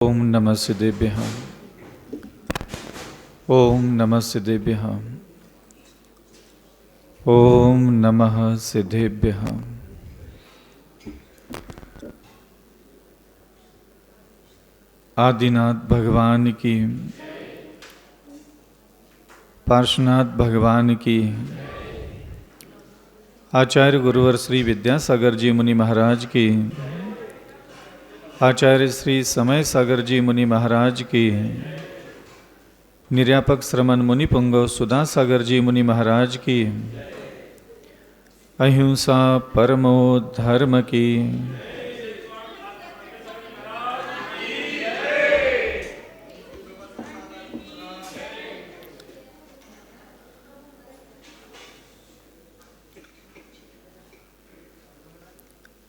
ओम नमः सिद्धेभ्यः। ओम नमः सिद्धेभ्यः। ओम नमः सिद्धेभ्यः। आदिनाथ भगवान की, पार्श्वनाथ भगवान की, आचार्य गुरुवर श्री विद्यासागर जी मुनि महाराज की, आचार्य श्री समय सागर जी मुनि महाराज की, निर्यापक श्रमण मुनि पुंगव सुधा सागर जी मुनि महाराज की, अहिंसा परमो धर्म की,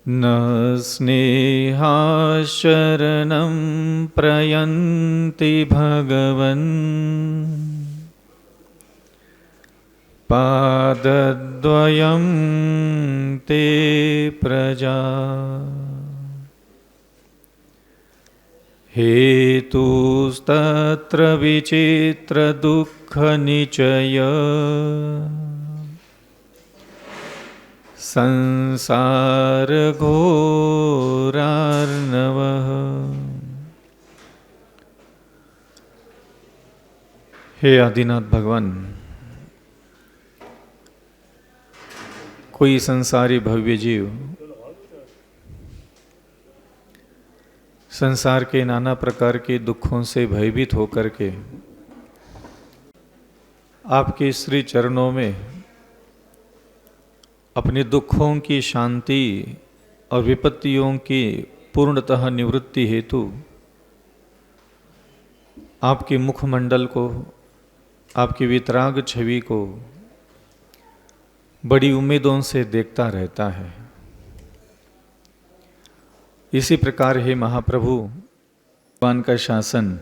न स्नेहा शरणं प्रयन्ति भगवन् पादद्वयं ते प्रजा हेतुस्तत्र विचित्र दुःख निचय संसार घोरार्णवः। हे आदिनाथ भगवान, कोई संसारी भव्य जीव संसार के नाना प्रकार के दुखों से भयभीत होकर के आपके श्री चरणों में अपने दुखों की शांति और विपत्तियों की पूर्णतः निवृत्ति हेतु आपके मुखमंडल को, आपकी वितराग छवि को बड़ी उम्मीदों से देखता रहता है। इसी प्रकार हे महाप्रभु, भगवान का शासन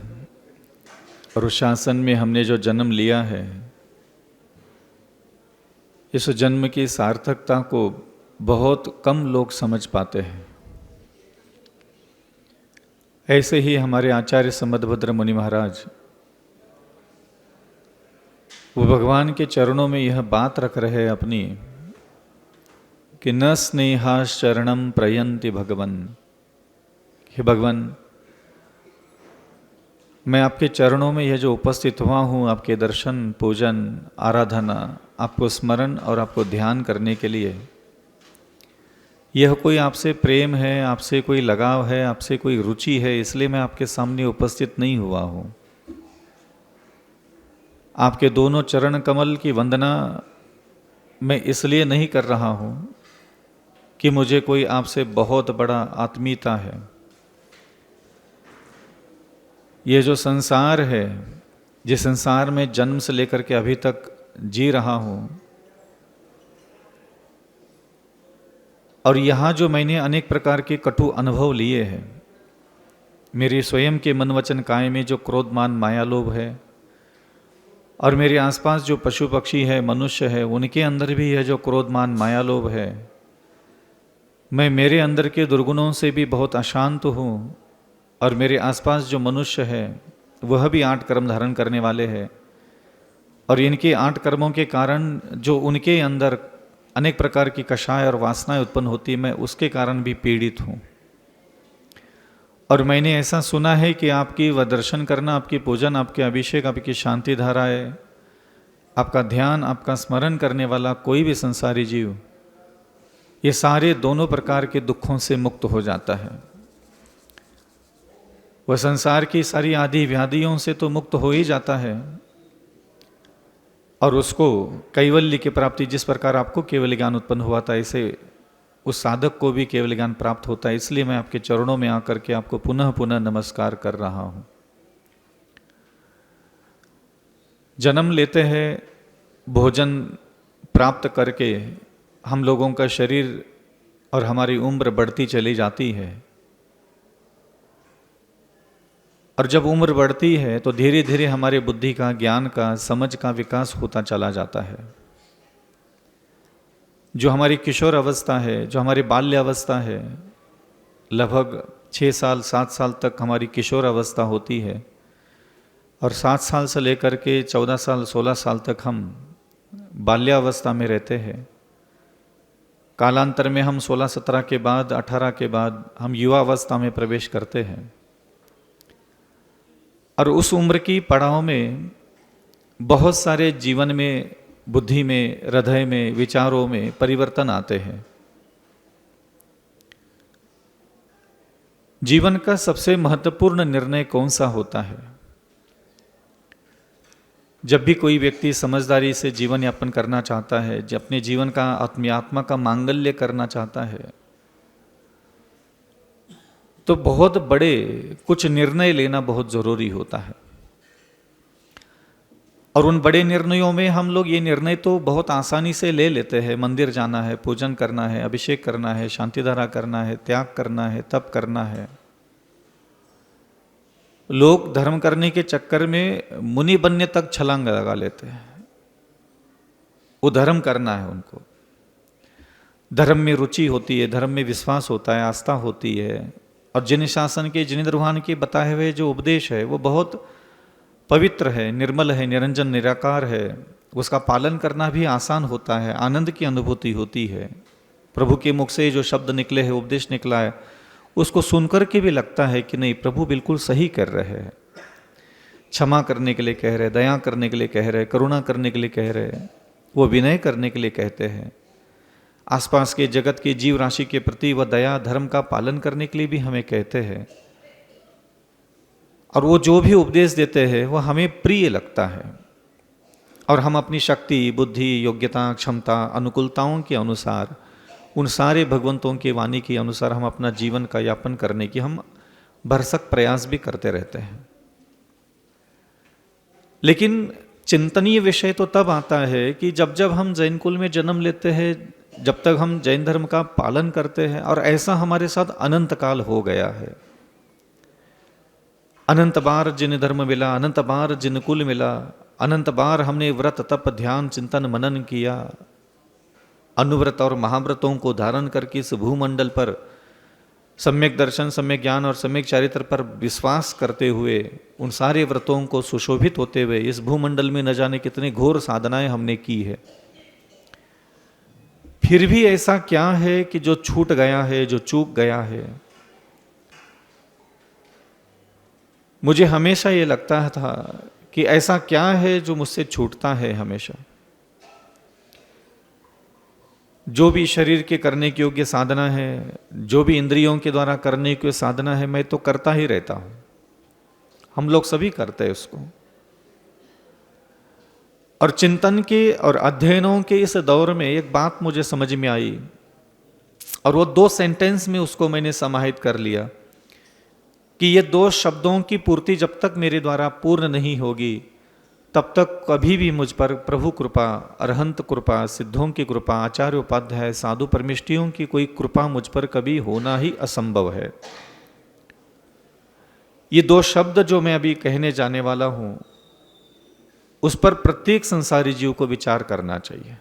और उस शासन में हमने जो जन्म लिया है, इस जन्म की सार्थकता को बहुत कम लोग समझ पाते हैं। ऐसे ही हमारे आचार्य संबद्धभद्र मुनि महाराज, वो भगवान के चरणों में यह बात रख रहे हैं अपनी कि न स्नेहा शरणम प्रयन्ति भगवन्। हे भगवान, मैं आपके चरणों में यह जो उपस्थित हुआ हूँ, आपके दर्शन, पूजन, आराधना, आपको स्मरण और आपको ध्यान करने के लिए, यह कोई आपसे प्रेम है, आपसे कोई लगाव है, आपसे कोई रुचि है, इसलिए मैं आपके सामने उपस्थित नहीं हुआ हूँ। आपके दोनों चरण कमल की वंदना मैं इसलिए नहीं कर रहा हूँ कि मुझे कोई आपसे बहुत बड़ा आत्मीयता है। ये जो संसार है, जिस संसार में जन्म से लेकर के अभी तक जी रहा हूँ, और यहाँ जो मैंने अनेक प्रकार के कटु अनुभव लिए हैं, मेरी स्वयं के मन वचन काया में जो क्रोध मान माया लोभ है, और मेरे आसपास जो पशु पक्षी है, मनुष्य है, उनके अंदर भी यह जो क्रोध मान माया लोभ है, मैं मेरे अंदर के दुर्गुणों से भी बहुत अशांत हूँ, और मेरे आसपास जो मनुष्य है वह भी 8 कर्म धारण करने वाले हैं, और इनके 8 कर्मों के कारण जो उनके अंदर अनेक प्रकार की कषाय और वासनाएं उत्पन्न होती, मैं उसके कारण भी पीड़ित हूँ। और मैंने ऐसा सुना है कि आपकी वह दर्शन करना, आपकी पूजन, आपके अभिषेक, आपकी शांति धाराएं, आपका ध्यान, आपका स्मरण करने वाला कोई भी संसारी जीव, ये सारे दोनों प्रकार के दुखों से मुक्त हो जाता है। वह संसार की सारी आदि व्याधियों से तो मुक्त हो ही जाता है, और उसको कैवल्य की प्राप्ति, जिस प्रकार आपको केवल ज्ञान उत्पन्न हुआ था, ऐसे उस साधक को भी केवल ज्ञान प्राप्त होता है। इसलिए मैं आपके चरणों में आकर के आपको पुनः पुनः नमस्कार कर रहा हूँ। जन्म लेते हैं, भोजन प्राप्त करके हम लोगों का शरीर और हमारी उम्र बढ़ती चली जाती है, और जब उम्र बढ़ती है तो धीरे धीरे हमारी बुद्धि का, ज्ञान का, समझ का विकास होता चला जाता है। जो हमारी किशोर अवस्था है, जो हमारी बाल्य अवस्था है, लगभग 6 साल 7 साल तक हमारी किशोर अवस्था होती है और 7 साल से लेकर के 14 साल 16 साल तक हम बाल्यावस्था में रहते हैं। कालांतर में हम 16-17 के बाद 18 के बाद हम युवा अवस्था में प्रवेश करते हैं और उस उम्र की पड़ाव में बहुत सारे जीवन में, बुद्धि में, हृदय में, विचारों में परिवर्तन आते हैं। जीवन का सबसे महत्वपूर्ण निर्णय कौन सा होता है? जब भी कोई व्यक्ति समझदारी से जीवन यापन करना चाहता है, जब अपने जीवन का आत्मा का मांगल्य करना चाहता है, तो बहुत बड़े कुछ निर्णय लेना बहुत जरूरी होता है। और उन बड़े निर्णयों में हम लोग ये निर्णय तो बहुत आसानी से ले लेते हैं। मंदिर जाना है, पूजन करना है, अभिषेक करना है, शांति धारा करना है, त्याग करना है, तप करना है। लोग धर्म करने के चक्कर में मुनि बनने तक छलांग लगा लेते हैं। वो धर्म करना है उनको, धर्म में रुचि होती है, धर्म में विश्वास होता है, आस्था होती है। और जिन शासन के, जिन निर्वाहन के बताए हुए जो उपदेश है वो बहुत पवित्र है, निर्मल है, निरंजन निराकार है। उसका पालन करना भी आसान होता है, आनंद की अनुभूति होती है। प्रभु के मुख से जो शब्द निकले हैं, उपदेश निकला है, उसको सुनकर के भी लगता है कि नहीं, प्रभु बिल्कुल सही कर रहे हैं। क्षमा करने के लिए कह रहे, दया करने के लिए कह रहे, करुणा करने के लिए कह रहे, वो विनय करने के लिए कहते हैं। आसपास के जगत की जीव राशि के प्रति वह दया, धर्म का पालन करने के लिए भी हमें कहते हैं। और वो जो भी उपदेश देते हैं वह हमें प्रिय लगता है और हम अपनी शक्ति, बुद्धि, योग्यता, क्षमता, अनुकूलताओं के अनुसार, उन सारे भगवंतों की वाणी के अनुसार हम अपना जीवन का यापन करने की हम भरसक प्रयास भी करते रहते हैं। लेकिन चिंतनीय विषय तो तब आता है कि जब जब हम जैन कुल में जन्म लेते हैं, जब तक हम जैन धर्म का पालन करते हैं, और ऐसा हमारे साथ अनंत काल हो गया है। अनंत बार जिन धर्म मिला, अनंत बार जिन कुल मिला, अनंत बार हमने व्रत तप ध्यान चिंतन मनन किया, अनुव्रत और महाव्रतों को धारण करके इस भूमंडल पर सम्यक दर्शन, सम्यक ज्ञान और सम्यक चारित्र पर विश्वास करते हुए, उन सारे व्रतों को सुशोभित होते हुए इस भूमंडल में न जाने कितनी घोर साधनाएं हमने की है। फिर भी ऐसा क्या है कि जो छूट गया है, जो चूक गया है? मुझे हमेशा ये लगता था कि ऐसा क्या है जो मुझसे छूटता है हमेशा। जो भी शरीर के करने के योग्य साधना है, जो भी इंद्रियों के द्वारा करने की साधना है, मैं तो करता ही रहता हूं। हम लोग सभी करते हैं उसको। और चिंतन के और अध्ययनों के इस दौर में एक बात मुझे समझ में आई, और वो 2 सेंटेंस में उसको मैंने समाहित कर लिया कि ये 2 शब्दों की पूर्ति जब तक मेरे द्वारा पूर्ण नहीं होगी, तब तक कभी भी मुझ पर प्रभु कृपा, अरहंत कृपा, सिद्धों की कृपा, आचार्य उपाध्याय, साधु परमिष्टियों की कोई कृपा मुझ पर कभी होना ही असंभव है। ये 2 शब्द जो मैं अभी कहने जाने वाला हूं, उस पर प्रत्येक संसारी जीव को विचार करना चाहिए।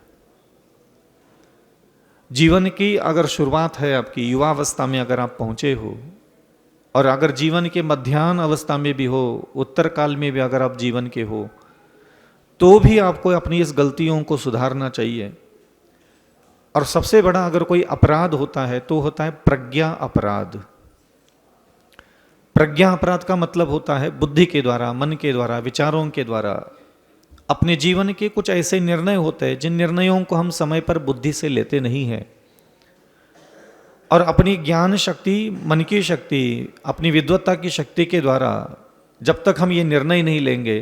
जीवन की अगर शुरुआत है आपकी, युवावस्था में अगर आप पहुंचे हो, और अगर जीवन के मध्याह्न अवस्था में भी हो, उत्तर काल में भी अगर आप जीवन के हो, तो भी आपको अपनी इस गलतियों को सुधारना चाहिए। और सबसे बड़ा अगर कोई अपराध होता है तो होता है प्रज्ञा अपराध। प्रज्ञा अपराध का मतलब होता है बुद्धि के द्वारा, मन के द्वारा, विचारों के द्वारा अपने जीवन के कुछ ऐसे निर्णय होते हैं जिन निर्णयों को हम समय पर बुद्धि से लेते नहीं हैं, और अपनी ज्ञान शक्ति, मन की शक्ति, अपनी विद्वत्ता की शक्ति के द्वारा जब तक हम ये निर्णय नहीं लेंगे,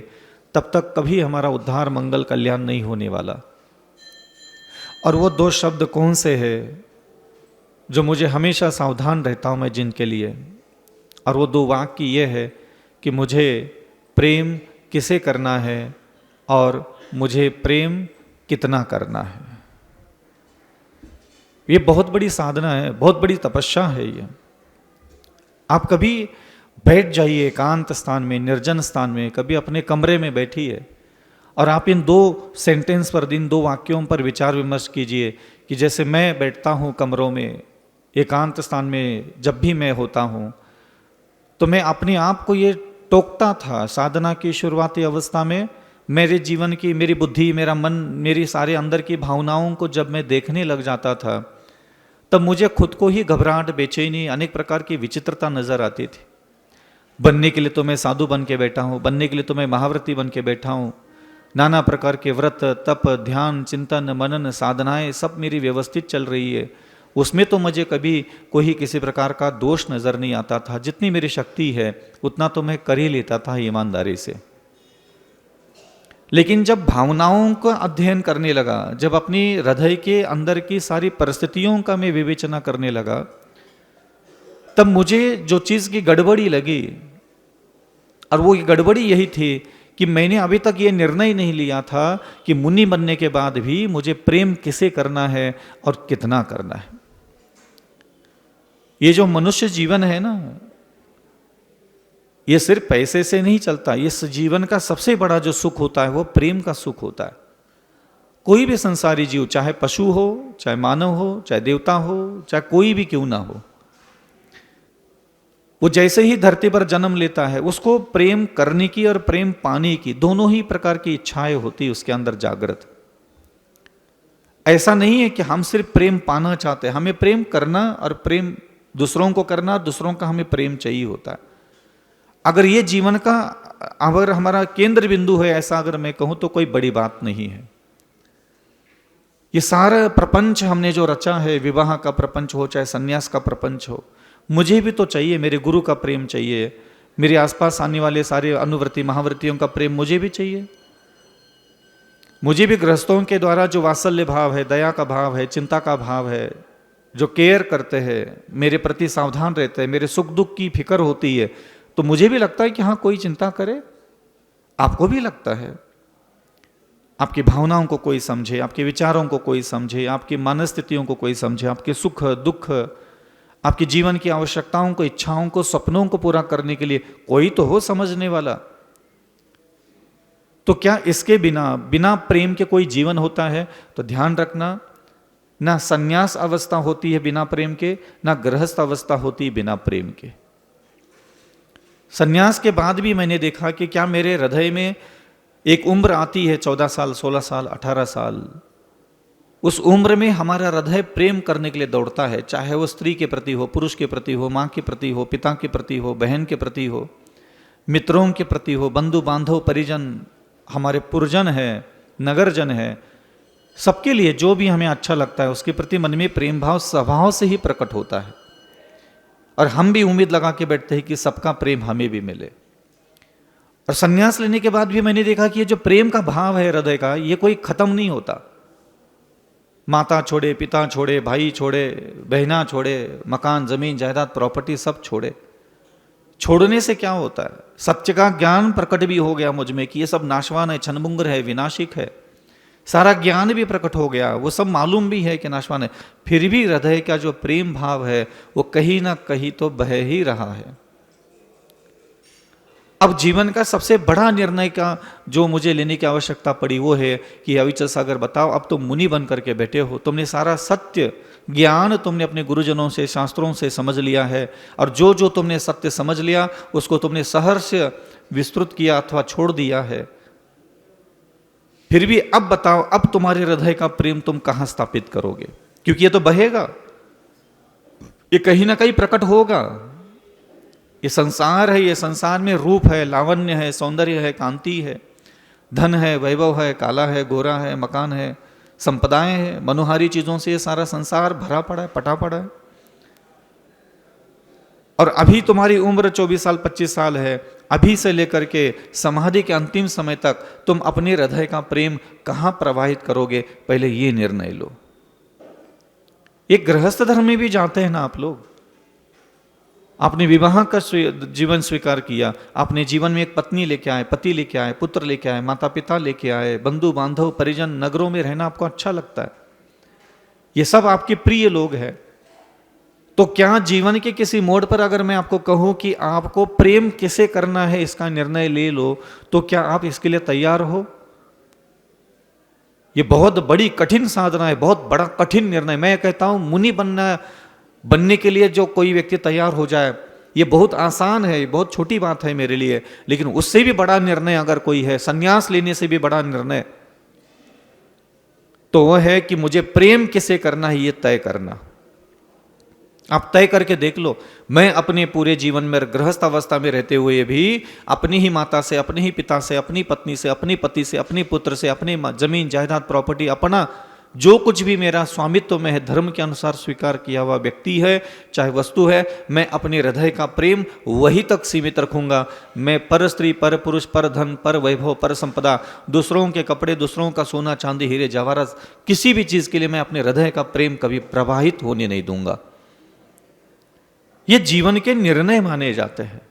तब तक कभी हमारा उद्धार, मंगल, कल्याण नहीं होने वाला। और वो 2 शब्द कौन से हैं जो मुझे हमेशा सावधान रहता हूं मैं जिनके लिए? और वो 2 वाक्य ये है कि मुझे प्रेम किसे करना है और मुझे प्रेम कितना करना है। ये बहुत बड़ी साधना है, बहुत बड़ी तपस्या है ये। आप कभी बैठ जाइए एकांत स्थान में, निर्जन स्थान में, कभी अपने कमरे में बैठिए और आप इन 2 सेंटेंस पर, इन 2 वाक्यों पर विचार विमर्श कीजिए कि जैसे मैं बैठता हूँ कमरों में, एकांत स्थान में जब भी मैं होता हूँ, तो मैं अपने आप को ये टोकता था साधना की शुरुआती अवस्था में। मेरे जीवन की, मेरी बुद्धि, मेरा मन, मेरी सारे अंदर की भावनाओं को जब मैं देखने लग जाता था, तब मुझे खुद को ही घबराहट, बेचैनी, अनेक प्रकार की विचित्रता नजर आती थी। बनने के लिए तो मैं साधु बन के बैठा हूँ, बनने के लिए तो मैं महाव्रती बन के बैठा हूँ, नाना प्रकार के व्रत, तप, ध्यान, चिंतन, मनन, साधनाएं सब मेरी व्यवस्थित चल रही है। उसमें तो मुझे कभी कोई किसी प्रकार का दोष नजर नहीं आता था। जितनी मेरी शक्ति है उतना तो मैं कर ही लेता था ईमानदारी से। लेकिन जब भावनाओं का अध्ययन करने लगा, जब अपनी हृदय के अंदर की सारी परिस्थितियों का मैं विवेचना करने लगा, तब मुझे जो चीज की गड़बड़ी लगी, और वो गड़बड़ी यही थी कि मैंने अभी तक ये निर्णय नहीं लिया था कि मुनि बनने के बाद भी मुझे प्रेम किसे करना है और कितना करना है। ये जो मनुष्य जीवन है ना, ये सिर्फ पैसे से नहीं चलता। इस जीवन का सबसे बड़ा जो सुख होता है वो प्रेम का सुख होता है। कोई भी संसारी जीव, चाहे पशु हो, चाहे मानव हो, चाहे देवता हो, चाहे कोई भी क्यों ना हो, वो जैसे ही धरती पर जन्म लेता है उसको प्रेम करने की और प्रेम पाने की दोनों ही प्रकार की इच्छाएं होती है उसके अंदर जागृत। ऐसा नहीं है कि हम सिर्फ प्रेम पाना चाहते हैं, हमें प्रेम करना और प्रेम दूसरों को करना, दूसरों का हमें प्रेम चाहिए होता है। अगर ये जीवन का अगर हमारा केंद्र बिंदु है, ऐसा अगर मैं कहूं, तो कोई बड़ी बात नहीं है। ये सारा प्रपंच हमने जो रचा है, विवाह का प्रपंच हो चाहे सन्यास का प्रपंच हो, मुझे भी तो चाहिए, मेरे गुरु का प्रेम चाहिए, मेरे आसपास आने वाले सारे अनुव्रती महाव्रतियों का प्रेम मुझे भी चाहिए। मुझे भी गृहस्थों के द्वारा जो वात्सल्य भाव है, दया का भाव है, चिंता का भाव है, जो केयर करते हैं, मेरे प्रति सावधान रहते हैं, मेरे सुख दुख की फिक्र होती है, तो मुझे भी लगता है कि हाँ कोई चिंता करे। आपको भी लगता है, आपकी भावनाओं को कोई समझे, आपके विचारों को कोई समझे, आपकी मनस्थितियों को कोई समझे, आपके सुख दुख, आपके जीवन की आवश्यकताओं को, इच्छाओं को, सपनों को पूरा करने के लिए कोई तो हो समझने वाला। तो क्या इसके बिना प्रेम के कोई जीवन होता है? तो ध्यान रखना, ना संन्यास अवस्था होती है बिना प्रेम के, ना गृहस्थ अवस्था होती है बिना प्रेम के। संन्यास के बाद भी मैंने देखा कि क्या मेरे हृदय में एक उम्र आती है, 14 साल, 16 साल, 18 साल, उस उम्र में हमारा हृदय प्रेम करने के लिए दौड़ता है, चाहे वो स्त्री के प्रति हो, पुरुष के प्रति हो, माँ के प्रति हो, पिता के प्रति हो, बहन के प्रति हो, मित्रों के प्रति हो, बंधु बांधव, परिजन, हमारे पुरजन है, नगरजन है, सबके लिए जो भी हमें अच्छा लगता है उसके प्रति मन में प्रेम भाव स्वभाव से ही प्रकट होता है। और हम भी उम्मीद लगा के बैठते हैं कि सबका प्रेम हमें भी मिले। और संन्यास लेने के बाद भी मैंने देखा कि ये जो प्रेम का भाव है हृदय का, ये कोई खत्म नहीं होता। माता छोड़े, पिता छोड़े, भाई छोड़े, बहना छोड़े, मकान, जमीन, जायदाद, प्रॉपर्टी सब छोड़े। छोड़ने से क्या होता है? सत्य का ज्ञान प्रकट भी हो गया मुझ में कि ये सब नाशवान है, क्षणभंगुर है, विनाशिक है। सारा ज्ञान भी प्रकट हो गया, वो सब मालूम भी है कि नाशवान है। फिर भी हृदय का जो प्रेम भाव है वो कहीं ना कहीं तो बह ही रहा है। अब जीवन का सबसे बड़ा निर्णय का जो मुझे लेने की आवश्यकता पड़ी वो है कि अविचल सागर बताओ, अब तुम मुनि बन करके बैठे हो, तुमने सारा सत्य ज्ञान तुमने अपने गुरुजनों से, शास्त्रों से समझ लिया है, और जो जो तुमने सत्य समझ लिया उसको तुमने सहर्ष विस्तृत किया अथवा छोड़ दिया है। फिर भी अब बताओ, अब तुम्हारे हृदय का प्रेम तुम कहां स्थापित करोगे? क्योंकि ये तो बहेगा, ये कहीं ना कहीं प्रकट होगा। ये संसार है, ये संसार में रूप है, लावण्य है, सौंदर्य है, कांति है, धन है, वैभव है, काला है, गोरा है, मकान है, संपदाएं हैं, मनोहारी चीजों से ये सारा संसार भरा पड़ा है, पटा पड़ा है। और अभी तुम्हारी उम्र 24 साल 25 साल है, अभी से लेकर के समाधि के अंतिम समय तक तुम अपने हृदय का प्रेम कहां प्रवाहित करोगे, पहले ये निर्णय लो। एक गृहस्थ धर्म में भी जाते हैं ना आप लोग। आपने विवाह का जीवन स्वीकार किया, आपने जीवन में एक पत्नी लेके आए, पति लेके आए, पुत्र लेके आए, माता पिता लेके आए, बंधु बांधव, परिजन, नगरों में रहना आपको अच्छा लगता है, ये सब आपके प्रिय लोग हैं। तो क्या जीवन के किसी मोड़ पर अगर मैं आपको कहूं कि आपको प्रेम किसे करना है इसका निर्णय ले लो, तो क्या आप इसके लिए तैयार हो? ये बहुत बड़ी कठिन साधना है, बहुत बड़ा कठिन निर्णय। मैं कहता हूं मुनि बनने के लिए जो कोई व्यक्ति तैयार हो जाए, ये बहुत आसान है, ये बहुत छोटी बात है मेरे लिए, लेकिन उससे भी बड़ा निर्णय अगर कोई है, संन्यास लेने से भी बड़ा निर्णय, तो वह है कि मुझे प्रेम किसे करना है ये तय करना। आप तय करके देख लो। मैं अपने पूरे जीवन में गृहस्थ अवस्था में रहते हुए भी अपनी ही माता से, अपने ही पिता से, अपनी पत्नी से, अपने पति से, अपने पुत्र से, अपने जमीन जायदाद प्रॉपर्टी, अपना जो कुछ भी मेरा स्वामित्व में है, धर्म के अनुसार स्वीकार किया हुआ व्यक्ति है, चाहे वस्तु है, मैं अपने हृदय का प्रेम वही तक सीमित रखूंगा। मैं पर स्त्री, पर पुरुष, पर धन, पर वैभव, पर संपदा, दूसरों के कपड़े, दूसरों का सोना चांदी हीरे जवाहरात, किसी भी चीज के लिए मैं अपने हृदय का प्रेम कभी प्रवाहित होने नहीं दूंगा। ये जीवन के निर्णय माने जाते हैं।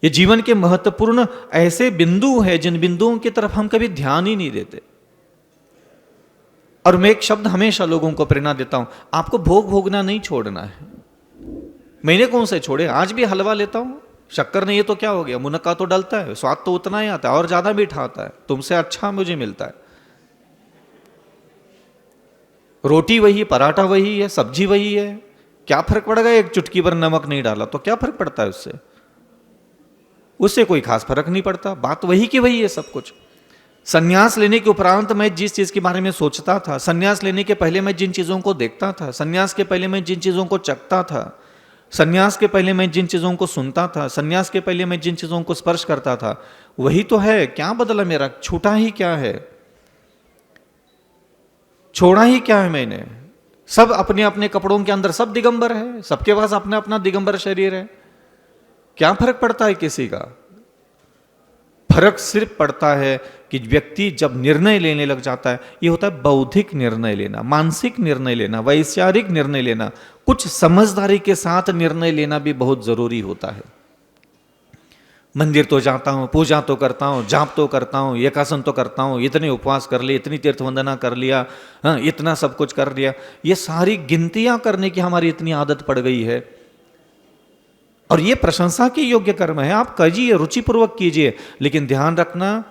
ये जीवन के महत्वपूर्ण ऐसे बिंदु हैं जिन बिंदुओं की तरफ हम कभी ध्यान ही नहीं देते। और मैं एक शब्द हमेशा लोगों को प्रेरणा देता हूं, आपको भोग भोगना नहीं छोड़ना है। मैंने कौन से छोड़े, आज भी हलवा लेता हूं, शक्कर नहीं है तो क्या हो गया, मुनक्का तो डलता है, स्वाद तो उतना ही आता है और ज्यादा मीठा आता है, तुमसे अच्छा मुझे मिलता है। रोटी वही, पराठा वही है, सब्जी वही है, क्या फर्क पड़ गया, एक चुटकी भर नमक नहीं डाला तो क्या फर्क पड़ता है उससे? उससे कोई खास फर्क नहीं पड़ता, बात वही की वही है सब कुछ। संन्यास लेने के उपरांत मैं जिस चीज के बारे में सोचता था, संन्यास लेने के पहले मैं जिन चीजों को देखता था, संन्यास के पहले मैं जिन चीजों को चखता था, संन्यास के पहले मैं जिन चीजों को सुनता था, संन्यास के पहले मैं जिन चीजों को स्पर्श करता था, वही तो है। क्या बदला मेरा, छूटा ही क्या है, छोड़ा ही क्या है मैंने? सब अपने अपने कपड़ों के अंदर सब दिगंबर है, सबके पास अपना अपना दिगंबर शरीर है, क्या फर्क पड़ता है किसी का? फर्क सिर्फ पड़ता है कि व्यक्ति जब निर्णय लेने लग जाता है, ये होता है बौद्धिक निर्णय लेना, मानसिक निर्णय लेना, वैचारिक निर्णय लेना, कुछ समझदारी के साथ निर्णय लेना भी बहुत जरूरी होता है। मंदिर तो जाता हूं, पूजा तो करता हूं, जाप तो करता हूं, एकासन तो करता हूं, इतने उपवास कर लिए, इतनी तीर्थ वंदना कर लिया, हाँ, इतना सब कुछ कर लिया, ये सारी गिनतियां करने की हमारी इतनी आदत पड़ गई है। और ये प्रशंसा के योग्य कर्म है, आप कीजिए, रुचिपूर्वक कीजिए, लेकिन ध्यान रखना,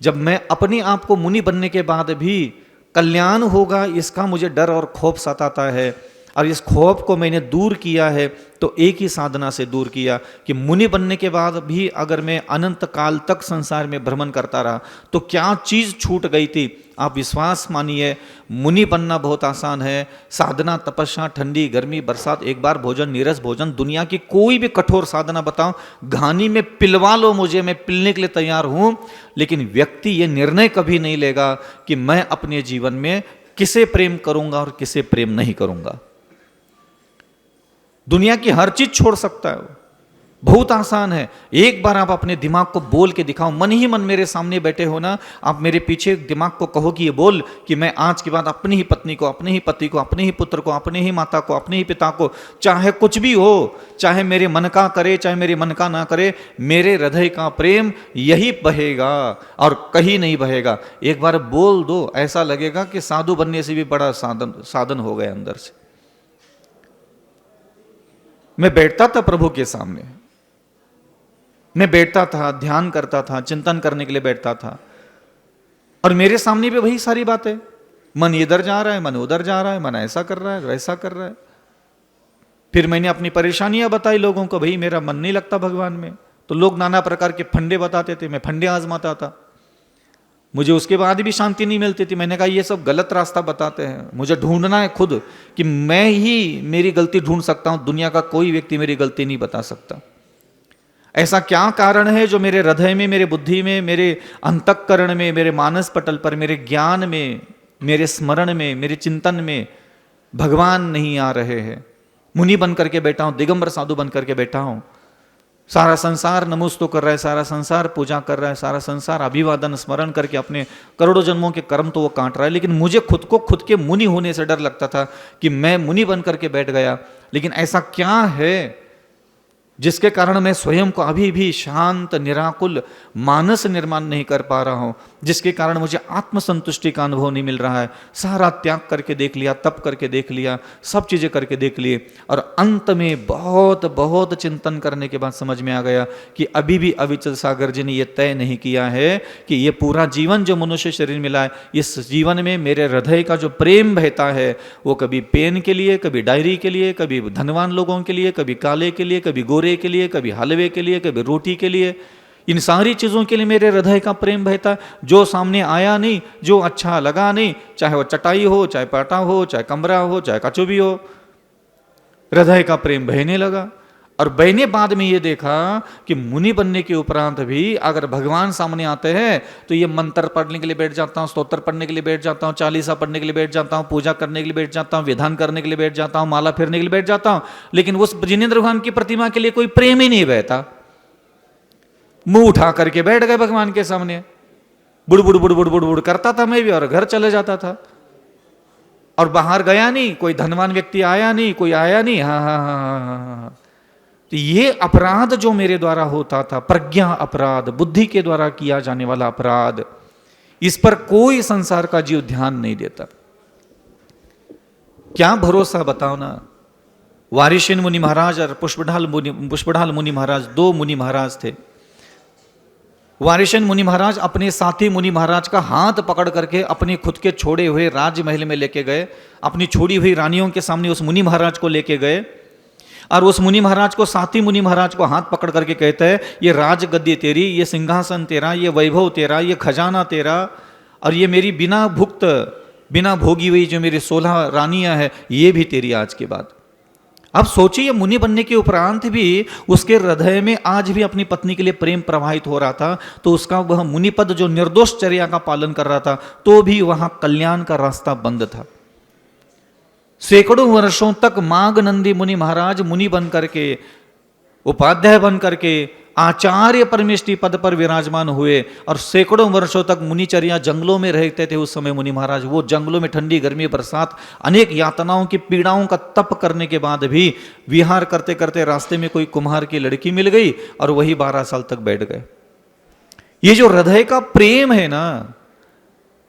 जब मैं अपने आप को मुनि बनने के बाद भी कल्याण होगा इसका मुझे डर और खौफ सताता है, और इस खौफ को मैंने दूर किया है तो एक ही साधना से दूर किया कि मुनि बनने के बाद भी अगर मैं अनंत काल तक संसार में भ्रमण करता रहा तो क्या चीज छूट गई थी। आप विश्वास मानिए, मुनि बनना बहुत आसान है, साधना, तपस्या, ठंडी, गर्मी, बरसात, एक बार भोजन, नीरस भोजन, दुनिया की कोई भी कठोर साधना बताओ, घानी में पिलवा लो मुझे, मैं पिलने के लिए तैयार हूं। लेकिन व्यक्ति ये निर्णय कभी नहीं लेगा कि मैं अपने जीवन में किसे प्रेम करूंगा और किसे प्रेम नहीं करूंगा। दुनिया की हर चीज छोड़ सकता है, बहुत आसान है। एक बार आप अपने दिमाग को बोल के दिखाओ, मन ही मन मेरे सामने बैठे हो ना, आप मेरे पीछे दिमाग को कहो कि ये बोल कि मैं आज के बाद अपनी ही पत्नी को, अपने ही पति को, अपने ही पुत्र को, अपने ही माता को, अपने ही पिता को, चाहे कुछ भी हो, चाहे मेरे मन का करे, चाहे मेरे मन का ना करे, मेरे हृदय का प्रेम यही बहेगा और कहीं नहीं बहेगा। एक बार बोल दो, ऐसा लगेगा कि साधु बनने से भी बड़ा साधन हो गया अंदर से। मैं बैठता था प्रभु के सामने, मैं बैठता था, ध्यान करता था, चिंतन करने के लिए बैठता था, और मेरे सामने भी वही सारी बातें, मन इधर जा रहा है, मन उधर जा रहा है, मन ऐसा कर रहा है, वैसा कर रहा है। फिर मैंने अपनी परेशानियां बताई लोगों को, भाई मेरा मन नहीं लगता भगवान में, तो लोग नाना प्रकार के फंडे बताते थे, मैं फंडे आजमाता था, मुझे उसके बाद भी शांति नहीं मिलती थी। मैंने कहा ये सब गलत रास्ता बताते हैं, मुझे ढूंढना है खुद कि मैं ही मेरी गलती ढूंढ सकता हूं, दुनिया का कोई व्यक्ति मेरी गलती नहीं बता सकता। ऐसा क्या कारण है जो मेरे हृदय में, मेरे बुद्धि में, मेरे अंतःकरण में, मेरे मानस पटल पर, मेरे ज्ञान में, मेरे स्मरण में, मेरे चिंतन में भगवान नहीं आ रहे हैं। मुनि बन करके बैठा हूं, दिगंबर साधु बन करके बैठा हूं, सारा संसार नमोस्तु कर रहा है, सारा संसार पूजा कर रहा है, सारा संसार अभिवादन स्मरण करके अपने करोड़ों जन्मों के कर्म तो वो काट रहा है, लेकिन मुझे खुद को खुद के मुनि होने से डर लगता था कि मैं मुनि बन करके बैठ गया। लेकिन ऐसा क्या है जिसके कारण मैं स्वयं को अभी भी शांत, निराकुल मानस निर्माण नहीं कर पा रहा हूं, जिसके कारण मुझे आत्मसंतुष्टि का अनुभव नहीं मिल रहा है। सारा त्याग करके देख लिया, तप करके देख लिया, सब चीजें करके देख लिए, और अंत में बहुत बहुत चिंतन करने के बाद समझ में आ गया कि अभी भी अविचल सागर जी ने यह तय नहीं किया है कि ये पूरा जीवन जो मनुष्य शरीर मिला है, इस जीवन में मेरे हृदय का जो प्रेम बहता है वो कभी पेन के लिए, कभी डायरी के लिए, कभी धनवान लोगों के लिए, कभी काले के लिए, कभी गोरे भटूरे के लिए, कभी हलवे के लिए, कभी रोटी के लिए, इन सारी चीज़ों के लिए मेरे हृदय का प्रेम बहता। जो सामने आया नहीं, जो अच्छा लगा नहीं, चाहे वो चटाई हो, चाहे पाटा हो, चाहे कमरा हो, चाहे कचुभी हो, हृदय का प्रेम बहने लगा। और बहने बाद में ये देखा कि मुनि बनने के उपरांत भी अगर भगवान सामने आते हैं तो ये मंत्र पढ़ने के लिए बैठ जाता हूँ, स्तोत्र पढ़ने के लिए बैठ जाता हूँ, चालीसा पढ़ने के लिए बैठ जाता हूँ, पूजा करने के लिए बैठ जाता हूँ, विधान करने के लिए बैठ जाता हूँ, माला फेरने के लिए बैठ जाता हूँ, लेकिन उस जिनेंद्र भगवान की प्रतिमा के लिए कोई प्रेम ही नहीं बहता। मुंह उठा करके बैठ गए भगवान के सामने, बुड़ बुड़ बुड़ बुड़ बुड़ बुड़ करता था मैं भी, और घर चले जाता था, और बाहर गया नहीं, कोई धनवान व्यक्ति आया नहीं, कोई आया नहीं। हाँ हाँ हाँ हाँ हाँ। तो ये अपराध जो मेरे द्वारा होता था, प्रज्ञा अपराध, बुद्धि के द्वारा किया जाने वाला अपराध, इस पर कोई संसार का जीव ध्यान नहीं देता। क्या भरोसा बताओ ना। वारिशेन मुनि महाराज और पुष्पढाल मुनि महाराज, दो मुनि महाराज थे। वारिशेन मुनि महाराज अपने साथी मुनि महाराज का हाथ पकड़ करके अपने खुद के छोड़े हुए राजमहल में लेके गए, अपनी छोड़ी हुई रानियों के सामने उस मुनि महाराज को लेके गए, और उस मुनि महाराज को, साथी मुनि महाराज को हाथ पकड़ करके कहते हैं, ये राजगद्दी तेरी, ये सिंहासन तेरा, ये वैभव तेरा, ये खजाना तेरा, और ये मेरी बिना भुक्त, बिना भोगी हुई जो मेरी 16 रानियां हैं, ये भी तेरी आज के बाद। अब सोचिए, मुनि बनने के उपरांत भी उसके हृदय में आज भी अपनी पत्नी के लिए प्रेम प्रवाहित हो रहा था, तो उसका वह मुनिपद जो निर्दोष चर्या का पालन कर रहा था, तो भी वहां कल्याण का रास्ता बंद था। सैकड़ों वर्षों तक माघनंदी मुनि महाराज मुनि बन करके, उपाध्याय बन करके आचार्य परमेष्टि पद पर विराजमान हुए, और सैकड़ों वर्षों तक मुनिचर्या जंगलों में रहते थे उस समय मुनि महाराज। वो जंगलों में ठंडी गर्मी बरसात अनेक यातनाओं की पीड़ाओं का तप करने के बाद भी विहार करते करते रास्ते में कोई कुम्हार की लड़की मिल गई और वही 12 साल तक बैठ गए। ये जो हृदय का प्रेम है ना,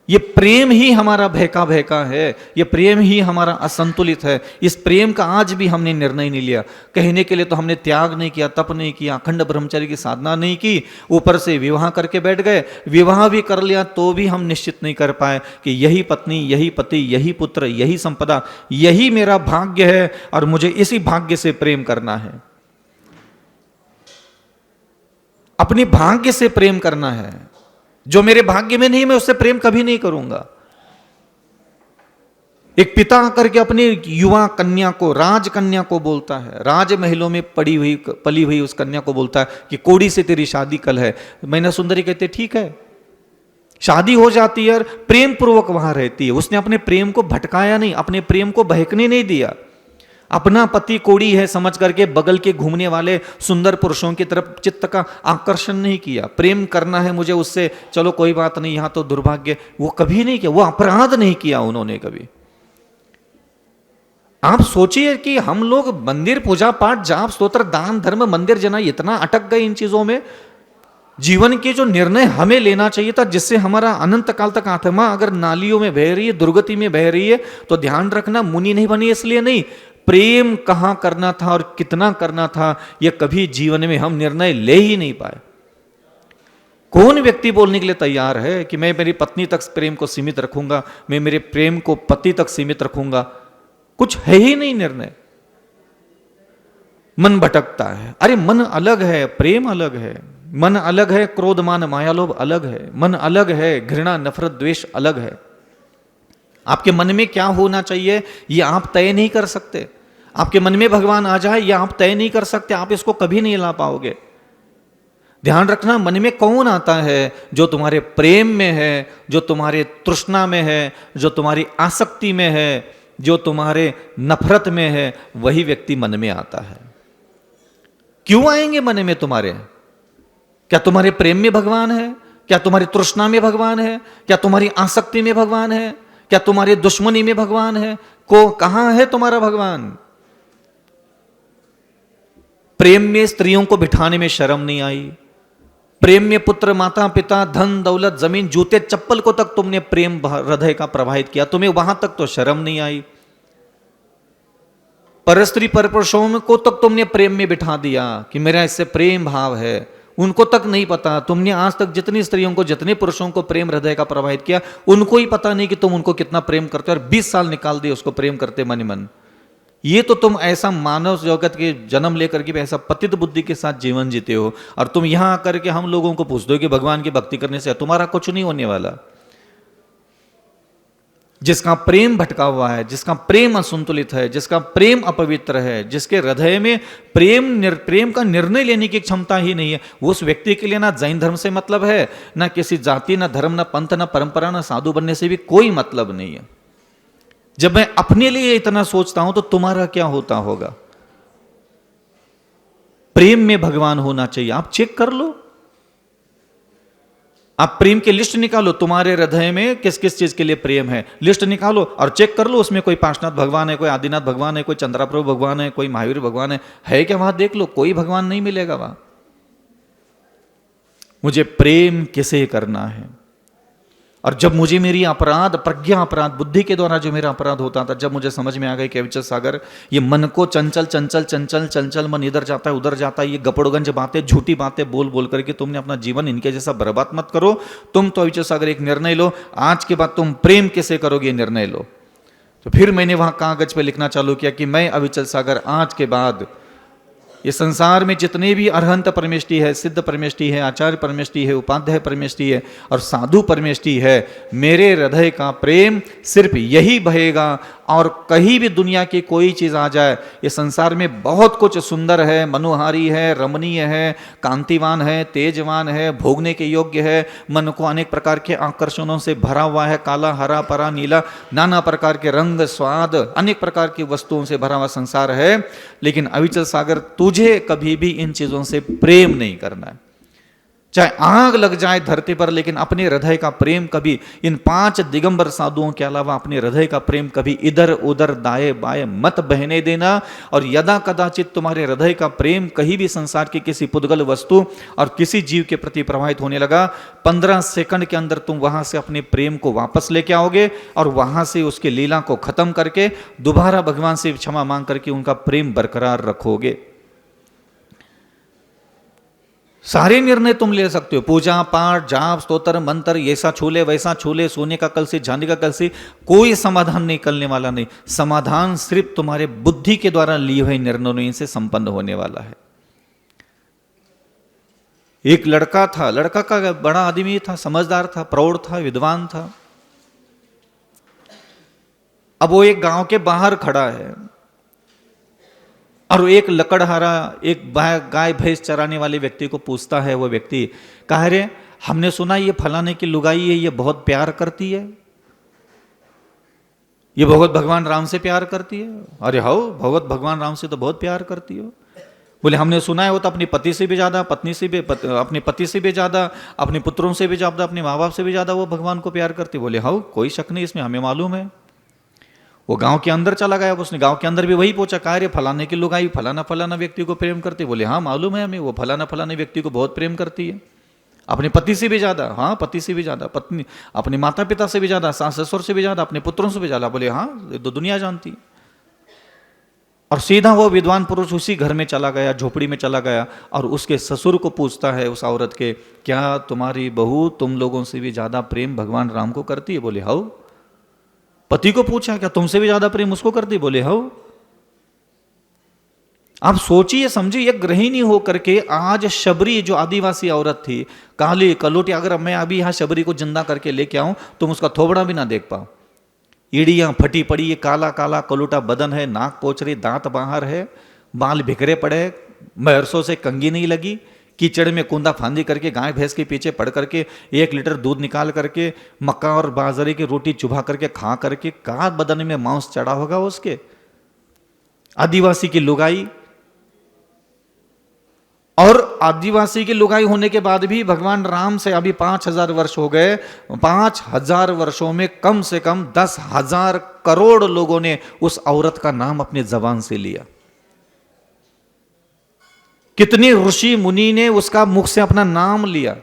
ये प्रेम ही हमारा बहका बहका है, ये प्रेम ही हमारा असंतुलित है। इस प्रेम का आज भी हमने निर्णय नहीं लिया। कहने के लिए तो हमने त्याग नहीं किया, तप नहीं किया, अखंड ब्रह्मचर्य की साधना नहीं की, ऊपर से विवाह करके बैठ गए। विवाह भी कर लिया तो भी हम निश्चित नहीं कर पाए कि यही पत्नी, यही पति, यही पुत्र, यही संपदा, यही मेरा भाग्य है और मुझे इसी भाग्य से प्रेम करना है। अपने भाग्य से प्रेम करना है। जो मेरे भाग्य में नहीं, मैं उससे प्रेम कभी नहीं करूंगा। एक पिता आकर के अपनी युवा कन्या को, राजकन्या को बोलता है, राजमहलों में पली हुई उस कन्या को बोलता है कि कोड़ी से तेरी शादी कल है। मैना सुंदरी कहते ठीक है, शादी हो जाती है और प्रेम पूर्वक वहां रहती है। उसने अपने प्रेम को भटकाया नहीं, अपने प्रेम को बहकने नहीं दिया। अपना पति कोड़ी है समझ करके बगल के घूमने वाले सुंदर पुरुषों की तरफ चित्त का आकर्षण नहीं किया। प्रेम करना है मुझे उससे, चलो कोई बात नहीं, यहां तो दुर्भाग्य, वो कभी नहीं किया। वो अपराध नहीं किया उन्होंने कभी। आप सोचिए कि हम लोग मंदिर पूजा पाठ, जाप स्तोत्र, दान धर्म, मंदिर जना इतना अटक गए इन चीजों में। जीवन के जो निर्णय हमें लेना चाहिए था, जिससे हमारा अनंत काल तक आत्मा अगर नालियों में बह रही है, दुर्गति में बह रही है, तो ध्यान रखना, मुनि नहीं बनी इसलिए नहीं, प्रेम कहां करना था और कितना करना था, यह कभी जीवन में हम निर्णय ले ही नहीं पाए। कौन व्यक्ति बोलने के लिए तैयार है कि मैं मेरी पत्नी तक प्रेम को सीमित रखूंगा, मैं मेरे प्रेम को पति तक सीमित रखूंगा? कुछ है ही नहीं निर्णय। मन भटकता है। अरे मन अलग है, प्रेम अलग है। मन अलग है, क्रोध मान माया लोभ अलग है। मन अलग है, घृणा नफरत द्वेष अलग है। आपके मन में क्या होना चाहिए ये आप तय नहीं कर सकते। आपके मन में भगवान आ जाए यह आप तय नहीं कर सकते, आप इसको कभी नहीं ला पाओगे। ध्यान रखना, मन में कौन आता है? जो तुम्हारे प्रेम में है, जो तुम्हारे तृष्णा में है, जो तुम्हारी आसक्ति में है, जो तुम्हारे नफरत में है, वही व्यक्ति मन में आता है। क्यों आएंगे मन में तुम्हारे? क्या तुम्हारे प्रेम में भगवान है? क्या तुम्हारी तृष्णा में भगवान है? क्या तुम्हारी आसक्ति में भगवान है? क्या तुम्हारी दुश्मनी में भगवान है? कहां है तुम्हारा भगवान? प्रेम में स्त्रियों को बिठाने में शर्म नहीं आई। प्रेम में पुत्र माता पिता धन दौलत जमीन जूते चप्पल को तक तुमने प्रेम हृदय का प्रवाहित किया, तुम्हें वहां तक तो शर्म नहीं आई। परस्त्री परपुरुषों को तक तुमने प्रेम में बिठा दिया कि मेरा इससे प्रेम भाव है, उनको तक नहीं पता। तुमने आज तक जितनी स्त्रियों को, जितने पुरुषों को प्रेम हृदय का प्रवाहित किया, उनको ही पता नहीं कि तुम उनको कितना प्रेम करते हो, और 20 साल निकाल दिए उसको प्रेम करते मन ही मन। ये तो तुम ऐसा मानव जगत के जन्म लेकर के ऐसा पतित बुद्धि के साथ जीवन जीते हो, और तुम यहां आकर के हम लोगों को पूछ दो कि भगवान की भक्ति करने से तुम्हारा कुछ नहीं होने वाला। जिसका प्रेम भटका हुआ है, जिसका प्रेम असंतुलित है, जिसका प्रेम अपवित्र है, जिसके हृदय में प्रेम का निर्णय लेने की क्षमता ही नहीं है, वो उस व्यक्ति के लिए ना जैन धर्म से मतलब है, ना किसी जाति, ना धर्म, ना पंथ, ना परंपरा, ना साधु बनने से भी कोई मतलब नहीं है। जब मैं अपने लिए इतना सोचता हूं तो तुम्हारा क्या होता होगा। प्रेम में भगवान होना चाहिए। आप चेक कर लो, आप प्रेम की लिस्ट निकालो, तुम्हारे हृदय में किस किस चीज के लिए प्रेम है, लिस्ट निकालो और चेक कर लो। उसमें कोई पार्श्वनाथ भगवान है, कोई आदिनाथ भगवान है, कोई चंद्राप्रभु भगवान है, कोई महावीर भगवान है क्या? वहां देख लो, कोई भगवान नहीं मिलेगा वहां। मुझे प्रेम किसे करना है। और जब मुझे मेरी अपराध, प्रज्ञा अपराध, बुद्धि के द्वारा जो मेरा अपराध होता था, जब मुझे समझ में आ गई कि अविचल सागर, ये मन को चंचल चंचल चंचल चंचल मन इधर जाता है उधर जाता है, ये गपड़गंज बातें, झूठी बातें बोल बोल करके तुमने अपना जीवन इनके जैसा बर्बाद मत करो। तुम तो अविचल सागर एक निर्णय लो, आज के बाद तुम प्रेम कैसे करोगे निर्णय लो। तो फिर मैंने वहां कागज पे लिखना चालू किया कि मैं अविचल सागर आज के बाद ये संसार में जितने भी अरहंत परमेष्टि है, सिद्ध परमेष्टि है, आचार्य परमेष्टि है, उपाध्याय परमेष्टि है और साधु परमेष्टि है, मेरे हृदय का प्रेम सिर्फ यही बहेगा। और कहीं भी दुनिया की कोई चीज आ जाए, ये संसार में बहुत कुछ सुंदर है, मनोहारी है, रमणीय है, कांतिवान है, तेजवान है, भोगने के योग्य है, मन को अनेक प्रकार के आकर्षणों से भरा हुआ है, काला, हरा, परा, नीला, नाना प्रकार के रंग, स्वाद, अनेक प्रकार की वस्तुओं से भरा हुआ संसार है। लेकिन अविचल सागर, तुझे कभी भी इन चीजों से प्रेम नहीं करना है। चाहे आग लग जाए धरती पर, लेकिन अपने हृदय का प्रेम कभी, इन 5 दिगंबर साधुओं के अलावा अपने हृदय का प्रेम कभी इधर उधर दाएं बाएं मत बहने देना। और यदा कदाचित तुम्हारे हृदय का प्रेम कहीं भी संसार की किसी पुद्गल वस्तु और किसी जीव के प्रति प्रवाहित होने लगा, 15 सेकंड के अंदर तुम वहां से अपने प्रेम को वापस लेके आओगे और वहां से उसके लीला को खत्म करके दोबारा भगवान से क्षमा मांग करके उनका प्रेम बरकरार रखोगे। सारे निर्णय तुम ले सकते हो, पूजा पाठ, जाप, स्तोत्र, मंत्र, ऐसा छूले वैसा छूले, सोने का कलसी, चांदी का कलसी, कोई समाधान निकलने वाला नहीं। समाधान सिर्फ तुम्हारे बुद्धि के द्वारा लिए हुए निर्णयों से संपन्न होने वाला है। एक लड़का था, लड़का का बड़ा आदमी था, समझदार था, प्रौढ़ था, विद्वान था। अब वो एक गांव के बाहर खड़ा है और एक लकड़हारा, एक गाय भैंस चराने वाले व्यक्ति को पूछता है। वो व्यक्ति कह रहे, हमने सुना ये फलाने की लुगाई है, ये बहुत प्यार करती है, ये भगवत भगवान राम से प्यार करती है। अरे हो, भगवत भगवान राम से तो बहुत प्यार करती हो। बोले हमने सुना है वो तो अपने पति से भी ज्यादा, पत्नी से भी, अपने पति से भी ज्यादा, अपने पुत्रों से भी ज्यादा, अपने माँ बाप से भी ज्यादा वो भगवान को प्यार करती। बोले हाँ, कोई शक नहीं इसमें, हमें मालूम है। वो गांव के अंदर चला गया, उसने गांव के अंदर भी वही पूछा, कहा रे फलाने की लुगाई फलाना फलाना व्यक्ति को प्रेम करती। बोले हाँ मालूम है हमें, वो फलाना फलाने व्यक्ति को बहुत प्रेम करती है, अपने पति से भी ज्यादा। हाँ, पति से भी ज्यादा, पत्नी, अपने माता पिता से भी ज्यादा, सास ससुर से भी ज्यादा, अपने पुत्रों से भी ज्यादा। बोले हाँ, ये तो दुनिया जानती। और सीधा वो विद्वान पुरुष उसी घर में चला गया, झोपड़ी में चला गया और उसके ससुर को पूछता है उस औरत के, क्या तुम्हारी बहू तुम लोगों से भी ज्यादा प्रेम भगवान राम को करती है? बोले हाँ। पति को पूछा, क्या तुमसे भी ज्यादा प्रेम उसको करती? बोले हाँ। आप सोचिए समझिए, एक गृहिणी होकर के आज शबरी जो आदिवासी औरत थी, काली कलोटी, अगर मैं अभी यहां शबरी को जिंदा करके लेके आऊं तुम उसका थोबड़ा भी ना देख पाओ। ईड़ियां फटी पड़ी, ये काला काला कलोटा बदन है, नाक पोच रही, दांत बाहर है, बाल बिखरे पड़े, बरसों से कंगी नहीं लगी, कीचड़ में कूंदा फांदी करके गाय भैंस के पीछे पड़ करके 1 लीटर दूध निकाल करके मक्का और बाजरे की रोटी चुभा करके खा करके कहा बदन में मांस चढ़ा होगा उसके। आदिवासी की लुगाई, और आदिवासी की लुगाई होने के बाद भी भगवान राम से अभी 5000 वर्ष हो गए, 5000 वर्षों में कम से कम 10,000 करोड़ लोगों ने उस औरत का नाम अपने जबान से लिया। कितने ऋषि मुनि ने उसका मुख से अपना नाम लिया।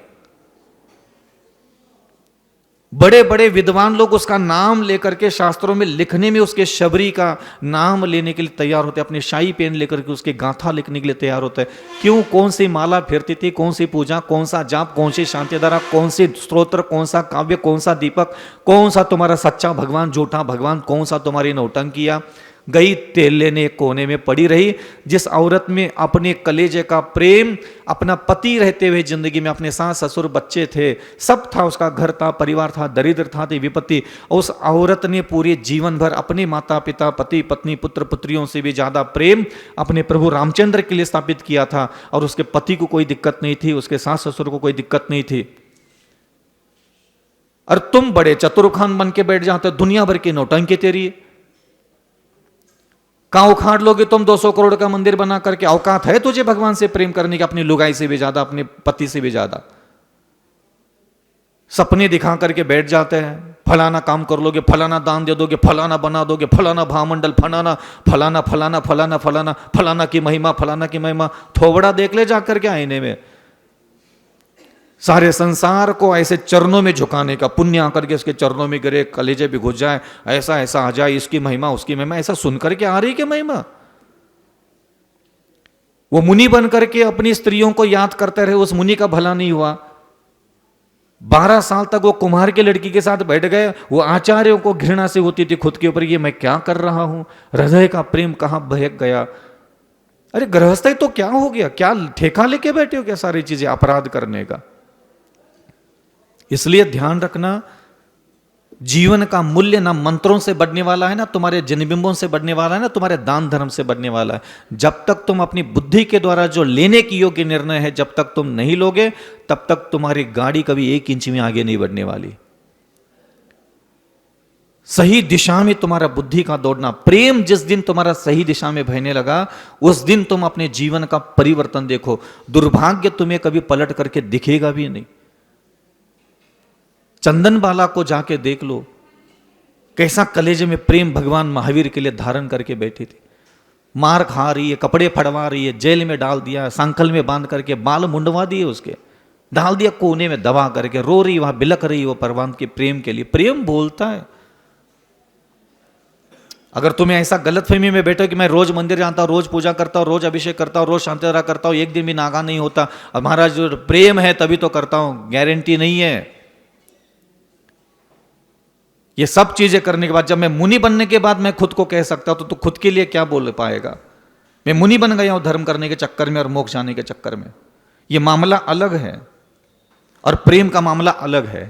बड़े बड़े विद्वान लोग उसका नाम लेकर के शास्त्रों में लिखने में उसके शबरी का नाम लेने के लिए तैयार होते, अपने शाही पेन लेकर के उसके गाथा लिखने के लिए तैयार होते हैं। क्यों? कौन सी माला फिरती थी, कौन सी पूजा, कौन सा जाप, कौन सी शांतिधारा, कौन सी स्तोत्र, कौन सा काव्य, कौन सा दीपक, कौन सा तुम्हारा सच्चा भगवान, झूठा भगवान, कौन सा तुम्हारी नौटंकिया, गई तेल लेने एक कोने में पड़ी रही। जिस औरत में अपने कलेजे का प्रेम, अपना पति रहते हुए जिंदगी में अपने सास ससुर बच्चे थे, सब था, उसका घर था, परिवार था, दरिद्र था, विपत्ति, उस औरत ने पूरे जीवन भर अपने माता पिता, पति पत्नी, पुत्र पुत्रियों से भी ज्यादा प्रेम अपने प्रभु रामचंद्र के लिए स्थापित किया था। और उसके पति को कोई दिक्कत नहीं थी, उसके सास ससुर को कोई दिक्कत नहीं थी। और तुम बड़े चतुर्खान बन के बैठ जाते, दुनिया भर की नौटंकी तेरी। कहां उखाड़ लोगे तुम 200 करोड़ का मंदिर बना करके? औकात है तुझे भगवान से प्रेम करने की? अपनी लुगाई से भी ज्यादा, अपने पति से भी ज्यादा सपने दिखा करके बैठ जाते हैं। फलाना काम कर लोगे, फलाना दान दे दोगे, फलाना बना दोगे, फलाना भामंडल, फलाना फलाना फलाना फलाना फलाना फलाना की महिमा, फलाना की महिमा। थोबड़ा देख ले जाकर के आईने में। सारे संसार को ऐसे चरणों में झुकाने का, पुण्य आकर के उसके चरणों में गिरे, कलेजे भी घुस जाए, ऐसा ऐसा आ जाए, इसकी महिमा उसकी महिमा, ऐसा सुनकर के आ रही क्या महिमा? वो मुनि बन करके अपनी स्त्रियों को याद करते रहे, उस मुनि का भला नहीं हुआ। 12 साल तक वो कुम्हार की लड़की के साथ बैठ गए। वो आचार्यों को घृणा से होती थी खुद के ऊपर, ये मैं क्या कर रहा हूं, हृदय का प्रेम कहां बहक गया। अरे गृहस्थ तो क्या हो गया, क्या ठेका लेके बैठे हो क्या सारी चीजें अपराध करने का? इसलिए ध्यान रखना, जीवन का मूल्य ना मंत्रों से बढ़ने वाला है, ना तुम्हारे जन्मबिंबों से बढ़ने वाला है, ना तुम्हारे दान धर्म से बढ़ने वाला है। जब तक तुम अपनी बुद्धि के द्वारा जो लेने की योग्य निर्णय है, जब तक तुम नहीं लोगे, तब तक तुम्हारी गाड़ी कभी 1 इंच में आगे नहीं बढ़ने वाली। सही दिशा में तुम्हारा बुद्धि का दौड़ना, प्रेम जिस दिन तुम्हारा सही दिशा में बहने लगा, उस दिन तुम अपने जीवन का परिवर्तन देखो। दुर्भाग्य तुम्हें कभी पलट करके दिखेगा भी नहीं। चंदन बाला को जाके देख लो, कैसा कलेजे में प्रेम भगवान महावीर के लिए धारण करके बैठी थी। मार खा रही है, कपड़े फड़वा रही है, जेल में डाल दिया, सांकल में बांध करके बाल मुंडवा दिए, उसके डाल दिया कोने में दबा करके, रो रही, वहां बिलक रही वो परवान के प्रेम के लिए। प्रेम बोलता है। अगर तुम्हें ऐसा गलतफहमी में बैठो कि मैं रोज मंदिर जाता हूं, रोज पूजा करता हूं, रोज अभिषेक करता हूं, रोज शांतिधारा करता हूं, एक दिन भी नागा नहीं होता, और महाराज जो प्रेम है तभी तो करता हूं, गारंटी नहीं है। ये सब चीजें करने के बाद, जब मैं मुनि बनने के बाद मैं खुद को कह सकता हूं, तो खुद के लिए क्या बोल पाएगा? मैं मुनि बन गया हूं धर्म करने के चक्कर में और मोक्ष जाने के चक्कर में। ये मामला अलग है और प्रेम का मामला अलग है।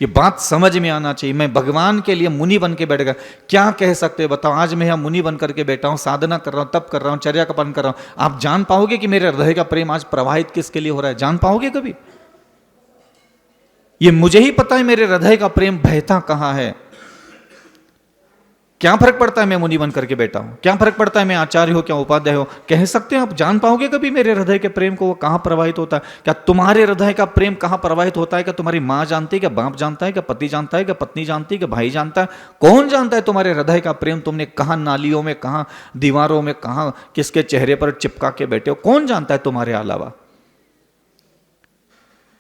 ये बात समझ में आना चाहिए। मैं भगवान के लिए मुनि बन के बैठ गया, क्या कह सकते बताओ? आज मैं यहां मुनि बन करके बैठा हूं, साधना कर रहा हूं, तप कर रहा हूं, चर्या का पालन कर रहा हूं। आप जान पाओगे कि मेरे हृदय का प्रेम आज प्रवाहित किसके लिए हो रहा है? जान पाओगे कभी? ये मुझे ही पता है मेरे हृदय का प्रेम बहता कहां है। क्या फर्क पड़ता है मैं मुनि बन करके बैठा हूं? क्या फर्क पड़ता है मैं आचार्य हो, क्या उपाध्याय हो? कह सकते हैं आप? जान पाओगे कभी मेरे हृदय के प्रेम को? वो कहां प्रवाहित होता है? क्या तुम्हारे हृदय का प्रेम कहां प्रवाहित होता है? क्या तुम्हारी मां जानती है? क्या बाप जानता है? क्या पति जानता है? क्या पत्नी जानती है? क्या भाई जानता है? कौन जानता है तुम्हारे हृदय का प्रेम? तुमने कहां नालियों में, कहां दीवारों में, कहां किसके चेहरे पर चिपका के बैठे हो? कौन जानता है तुम्हारे अलावा?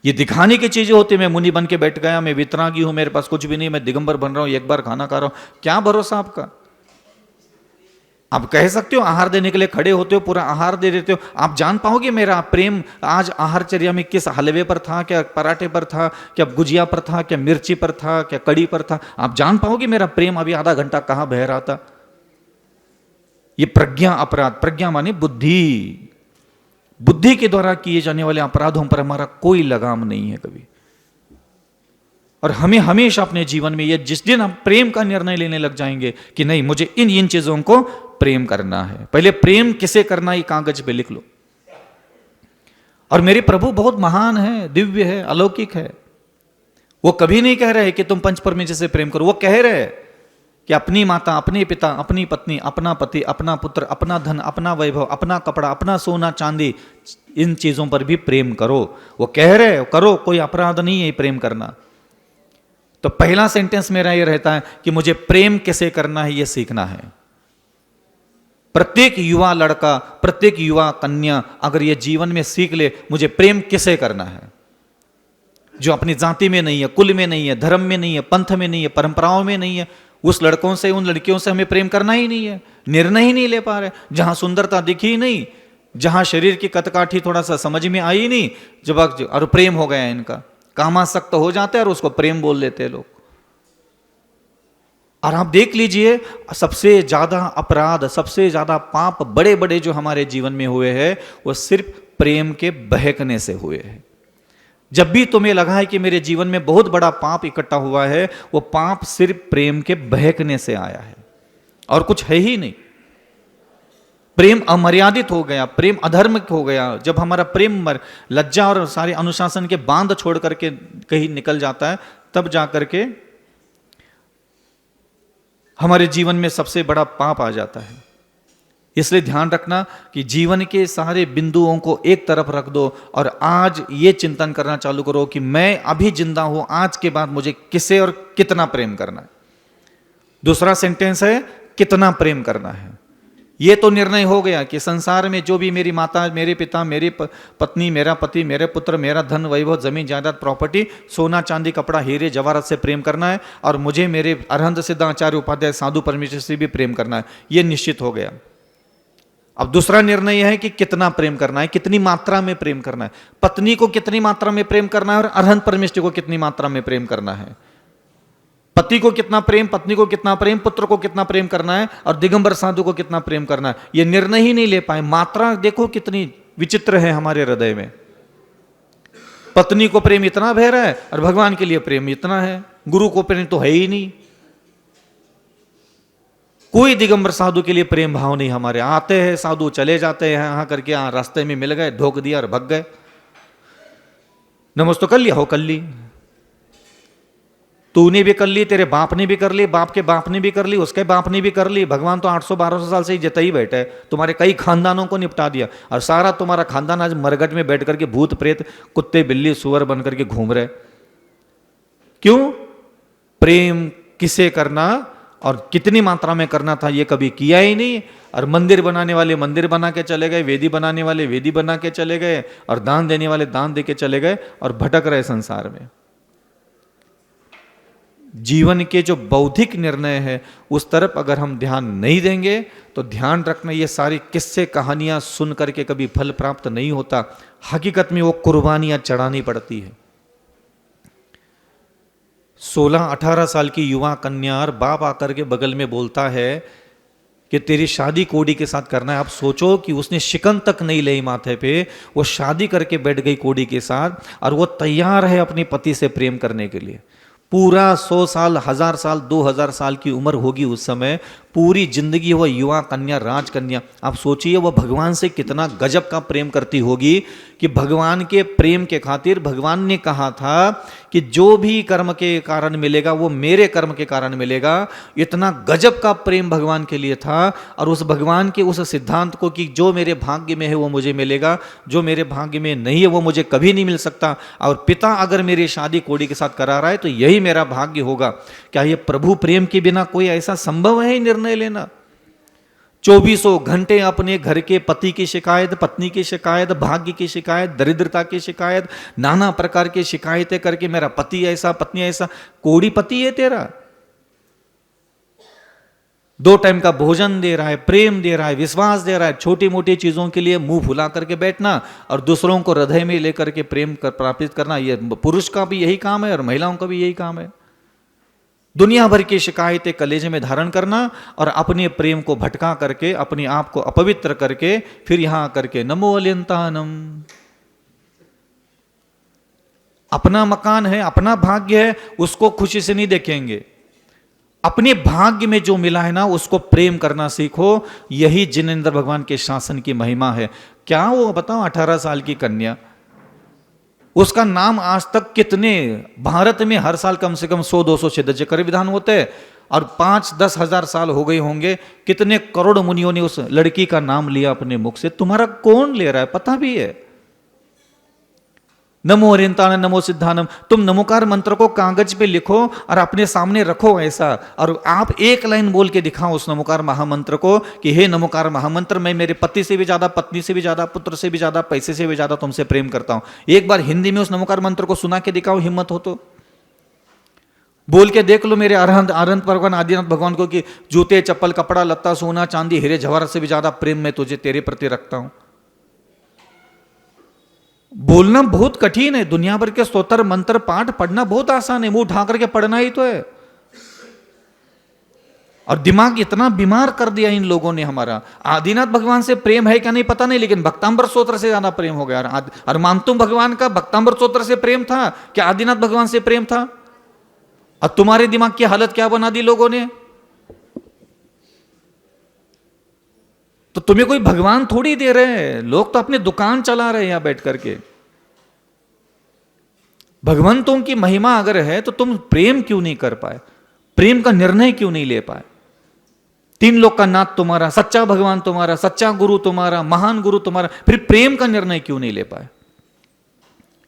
ये दिखाने की चीजें होती है। मैं मुनि बन के बैठ गया, मैं वितरागी हूं, मेरे पास कुछ भी नहीं, मैं दिगंबर बन रहा हूं, एक बार खाना खा रहा हूं। क्या भरोसा आपका? आप कह सकते हो आहार देने के लिए खड़े होते हो, पूरा आहार दे देते हो। आप जान पाओगे मेरा प्रेम आज आहारचर्या में किस हलवे पर था? क्या पराठे पर था? क्या गुजिया पर था? क्या मिर्ची पर था? क्या कड़ी पर था? आप जान पाओगे मेरा प्रेम अभी आधा घंटा कहां बह रहा था? ये प्रज्ञा अपराध। प्रज्ञा माने बुद्धि। बुद्धि के द्वारा किए जाने वाले अपराधों पर हमारा कोई लगाम नहीं है कभी। और हमें हमेशा अपने जीवन में, ये जिस दिन हम प्रेम का निर्णय लेने लग जाएंगे कि नहीं मुझे इन इन चीजों को प्रेम करना है, पहले प्रेम किसे करना है कागज पे लिख लो। और मेरे प्रभु बहुत महान है, दिव्य है, अलौकिक है। वो कभी नहीं कह रहे कि तुम पंच परमेश्वर से प्रेम करो। वो कह रहे कि अपनी माता, अपने पिता, अपनी पत्नी, अपना पति, अपना पुत्र, अपना धन, अपना वैभव, अपना कपड़ा, अपना सोना चांदी, इन चीजों पर भी प्रेम करो। वो कह रहे करो, कोई अपराध नहीं है प्रेम करना। तो पहला सेंटेंस मेरा ये रहता है कि मुझे प्रेम कैसे करना है ये सीखना है। प्रत्येक युवा लड़का, प्रत्येक युवा कन्या अगर ये जीवन में सीख ले मुझे प्रेम किसे करना है, जो अपनी जाति में नहीं है, कुल में नहीं है, धर्म में नहीं है, पंथ में नहीं है, परंपराओं में नहीं है, उस लड़कों से, उन लड़कियों से हमें प्रेम करना ही नहीं है। निर्णय ही नहीं ले पा रहे। जहां सुंदरता दिखी ही नहीं, जहां शरीर की कतकाठी थोड़ा सा समझ में आई नहीं, जब और प्रेम हो गया इनका, कामासक्त हो जाते हैं और उसको प्रेम बोल लेते हैं लोग। और आप देख लीजिए, सबसे ज्यादा अपराध, सबसे ज्यादा पाप बड़े बड़े जो हमारे जीवन में हुए हैं, वो सिर्फ प्रेम के बहकने से हुए हैं। जब भी तुम्हें लगा है कि मेरे जीवन में बहुत बड़ा पाप इकट्ठा हुआ है, वो पाप सिर्फ प्रेम के बहकने से आया है और कुछ है ही नहीं। प्रेम अमर्यादित हो गया, प्रेम अधर्म हो गया। जब हमारा प्रेम लज्जा और सारे अनुशासन के बांध छोड़ करके कहीं निकल जाता है, तब जाकर के हमारे जीवन में सबसे बड़ा पाप आ जाता है। इसलिए ध्यान रखना कि जीवन के सारे बिंदुओं को एक तरफ रख दो और आज ये चिंतन करना चालू करो कि मैं अभी जिंदा हूं, आज के बाद मुझे किसे और कितना प्रेम करना है। दूसरा सेंटेंस है कितना प्रेम करना है। ये तो निर्णय हो गया कि संसार में जो भी मेरी माता, मेरे पिता, मेरी पत्नी, मेरा पति, मेरे पुत्र, मेरा धन वैभव, जमीन जायदाद, प्रॉपर्टी, सोना चांदी कपड़ा हीरे जवाहरात से प्रेम करना है और मुझे मेरे अरहंत सिद्धाचार्य उपाध्याय साधु परमेश्वर से भी प्रेम करना है। ये निश्चित हो गया। अब दूसरा निर्णय यह है कि कितना प्रेम करना है, कितनी मात्रा में प्रेम करना है। पत्नी को कितनी मात्रा में प्रेम करना है और अरहंत परमेश्वर को कितनी मात्रा में प्रेम करना है। पति को कितना प्रेम, पत्नी को कितना प्रेम, पुत्र को कितना प्रेम करना है और दिगंबर साधु को कितना प्रेम करना है, यह निर्णय ही नहीं ले पाए। मात्रा देखो कितनी विचित्र है हमारे हृदय में। पत्नी को प्रेम इतना बह रहा है और भगवान के लिए प्रेम इतना है। गुरु को प्रेम तो है ही नहीं। कोई दिगंबर साधु के लिए प्रेम भाव नहीं हमारे। आते हैं साधु, चले जाते हैं, यहां करके रास्ते में मिल गए, धोख दिया और भग गए। नमस्ते कर लिया हो, कर ली, तूने भी कर ली, तेरे बाप ने भी कर ली, बाप के बाप ने भी कर ली, उसके बाप ने भी कर ली। भगवान तो 800-1200 साल से ही जता ही बैठे है, तुम्हारे कई खानदानों को निपटा दिया और सारा तुम्हारा खानदान आज मरघट में बैठ करके भूत प्रेत कुत्ते बिल्ली सुअर बन करके घूम रहे। क्यों? प्रेम किसे करना और कितनी मात्रा में करना था ये कभी किया ही नहीं। और मंदिर बनाने वाले मंदिर बना के चले गए, वेदी बनाने वाले वेदी बना के चले गए और दान देने वाले दान दे के चले गए और भटक रहे संसार में। जीवन के जो बौद्धिक निर्णय है उस तरफ अगर हम ध्यान नहीं देंगे तो ध्यान रखना, ये सारी किस्से कहानियां सुन करके कभी फल प्राप्त नहीं होता। हकीकत में वो कुर्बानियां चढ़ानी पड़ती है। 16-18 साल की युवा कन्या और बाप आकर के बगल में बोलता है कि तेरी शादी कोड़ी के साथ करना है। आप सोचो कि उसने शिकन तक नहीं ली माथे पे, वो शादी करके बैठ गई कोड़ी के साथ और वो तैयार है अपने पति से प्रेम करने के लिए। पूरा 100 साल, 1000 साल, 2000 साल की उम्र होगी उस समय, पूरी जिंदगी वह युवा कन्या, राजकन्या, आप सोचिए वह भगवान से कितना गजब का प्रेम करती होगी कि भगवान के प्रेम के खातिर भगवान ने कहा था कि जो भी कर्म के कारण मिलेगा वो मेरे कर्म के कारण मिलेगा। इतना गजब का प्रेम भगवान के लिए था और उस भगवान के उस सिद्धांत को कि जो मेरे भाग्य में है वो मुझे मिलेगा, जो मेरे भाग्य में नहीं है वो मुझे कभी नहीं मिल सकता। और पिता अगर मेरी शादी कोड़ी के साथ करा रहा है तो यही मेरा भाग्य होगा। क्या ये प्रभु प्रेम के बिना कोई ऐसा संभव है निर्णय लेना? 24 घंटे अपने घर के पति की शिकायत, पत्नी की शिकायत, भाग्य की शिकायत, दरिद्रता की शिकायत, नाना प्रकार की शिकायतें करके मेरा पति ऐसा, पत्नी ऐसा। कोड़ी पति है तेरा, 2 टाइम का भोजन दे रहा है, प्रेम दे रहा है, विश्वास दे रहा है। छोटी मोटी चीजों के लिए मुंह फुला करके बैठना और दूसरों को हृदय में लेकर के प्रेम प्राप्त करना, ये पुरुष का भी यही काम है और महिलाओं का भी यही काम है। दुनिया भर की शिकायतें कलेजे में धारण करना और अपने प्रेम को भटका करके, अपने आप को अपवित्र करके फिर यहां करके नमो अलियंतानम। अपना मकान है, अपना भाग्य है, उसको खुशी से नहीं देखेंगे। अपने भाग्य में जो मिला है ना उसको प्रेम करना सीखो। यही जिनेंद्र भगवान के शासन की महिमा है। क्या वो बताओ, 18 साल की कन्या, उसका नाम आज तक कितने भारत में हर साल कम से कम 100-200 छिद्र विधान होते हैं और 5-10 हजार साल हो गए होंगे, कितने करोड़ मुनियों ने उस लड़की का नाम लिया अपने मुख से। तुम्हारा कौन ले रहा है पता भी है? नमो अरियंतानम नमो सिद्धानम, तुम नमोकार मंत्र को कागज पे लिखो और अपने सामने रखो ऐसा, और आप एक लाइन बोल के दिखाओ उस नमोकार महामंत्र को कि हे नमोकार महामंत्र, मैं मेरे पति से भी ज्यादा, पत्नी से भी ज्यादा, पुत्र से भी ज्यादा, पैसे से भी ज्यादा तुमसे प्रेम करता हूं। एक बार हिंदी में उस नमोकार मंत्र को सुना के दिखाओ, हिम्मत हो तो बोल के देख लो मेरे अरहंत भगवान आदिनाथ भगवान को कि जूते चप्पल कपड़ा लत्ता सोना चांदी हीरे जवाहरात से भी ज्यादा प्रेम मैं तुझे तेरे प्रति रखता हूं। बोलना बहुत कठिन है, दुनिया भर के स्तोत्र मंत्र पाठ पढ़ना बहुत आसान है, मुंह उठा करके पढ़ना ही तो है। और दिमाग इतना बीमार कर दिया इन लोगों ने हमारा। आदिनाथ भगवान से प्रेम है क्या नहीं पता नहीं, लेकिन भक्तांबर स्तोत्र से ज्यादा प्रेम हो गया। और मानतुम भगवान का भक्तांबर स्तोत्र से प्रेम था क्या आदिनाथ भगवान से प्रेम था? और तुम्हारे दिमाग की हालत क्या बना दी लोगों ने। तो तुम्हें कोई भगवान थोड़ी दे रहे हैं, लोग तो अपनी दुकान चला रहे हैं यहां बैठ करके। भगवंतों की महिमा अगर है तो तुम प्रेम क्यों नहीं कर पाए, प्रेम का निर्णय क्यों नहीं ले पाए? तीन लोग का नाथ तुम्हारा, सच्चा भगवान तुम्हारा, सच्चा गुरु तुम्हारा, महान गुरु तुम्हारा, फिर प्रेम का निर्णय क्यों नहीं ले पाए?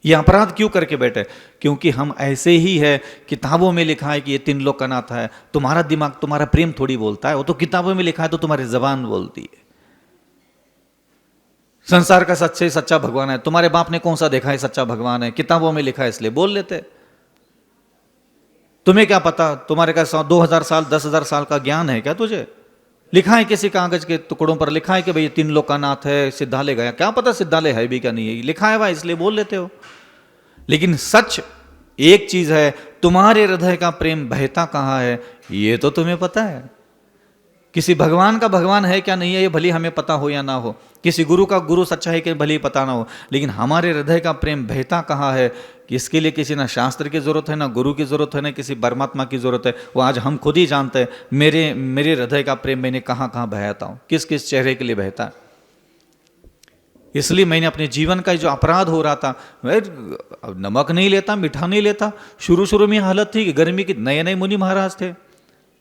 ये अपराध क्यों करके बैठे? क्योंकि हम ऐसे ही है, किताबों में लिखा है कि ये तीन लोग का नाथ है। तुम्हारा दिमाग, तुम्हारा प्रेम थोड़ी बोलता है, वो तो किताबों में लिखा है तो तुम्हारी जबान बोलती है। संसार का सच्चे सच्चा भगवान है, तुम्हारे बाप ने कौन सा देखा है सच्चा भगवान है? किताबों में लिखा है इसलिए बोल लेते। तुम्हें क्या पता, तुम्हारे का 2000 साल 10,000 साल का ज्ञान है क्या तुझे? लिखा है किसी कागज के टुकड़ों पर, लिखा है कि भाई तीन लोग का नाथ है, सिद्धालय गया, क्या पता सिद्धालय है भी क्या नहीं है, लिखा है भाई इसलिए बोल लेते हो। लेकिन सच एक चीज है, तुम्हारे हृदय का प्रेम बहता कहां है ये तो तुम्हें पता है। किसी भगवान का भगवान है क्या नहीं है ये भली हमें पता हो या ना हो, किसी गुरु का गुरु सच्चा है कि भली पता ना हो, लेकिन हमारे हृदय का प्रेम बहता कहाँ है कि इसके लिए किसी ना शास्त्र की जरूरत है, ना गुरु की जरूरत है, ना किसी परमात्मा की जरूरत है। वो आज हम खुद ही जानते हैं मेरे हृदय का प्रेम मैंने कहाँ कहाँ बहाता हूँ, किस किस चेहरे के लिए बहता है। इसलिए मैंने अपने जीवन का जो अपराध हो रहा था, नमक नहीं लेता, मीठा नहीं लेता। शुरू में हालत थी कि गर्मी की, नए नए मुनि महाराज थे,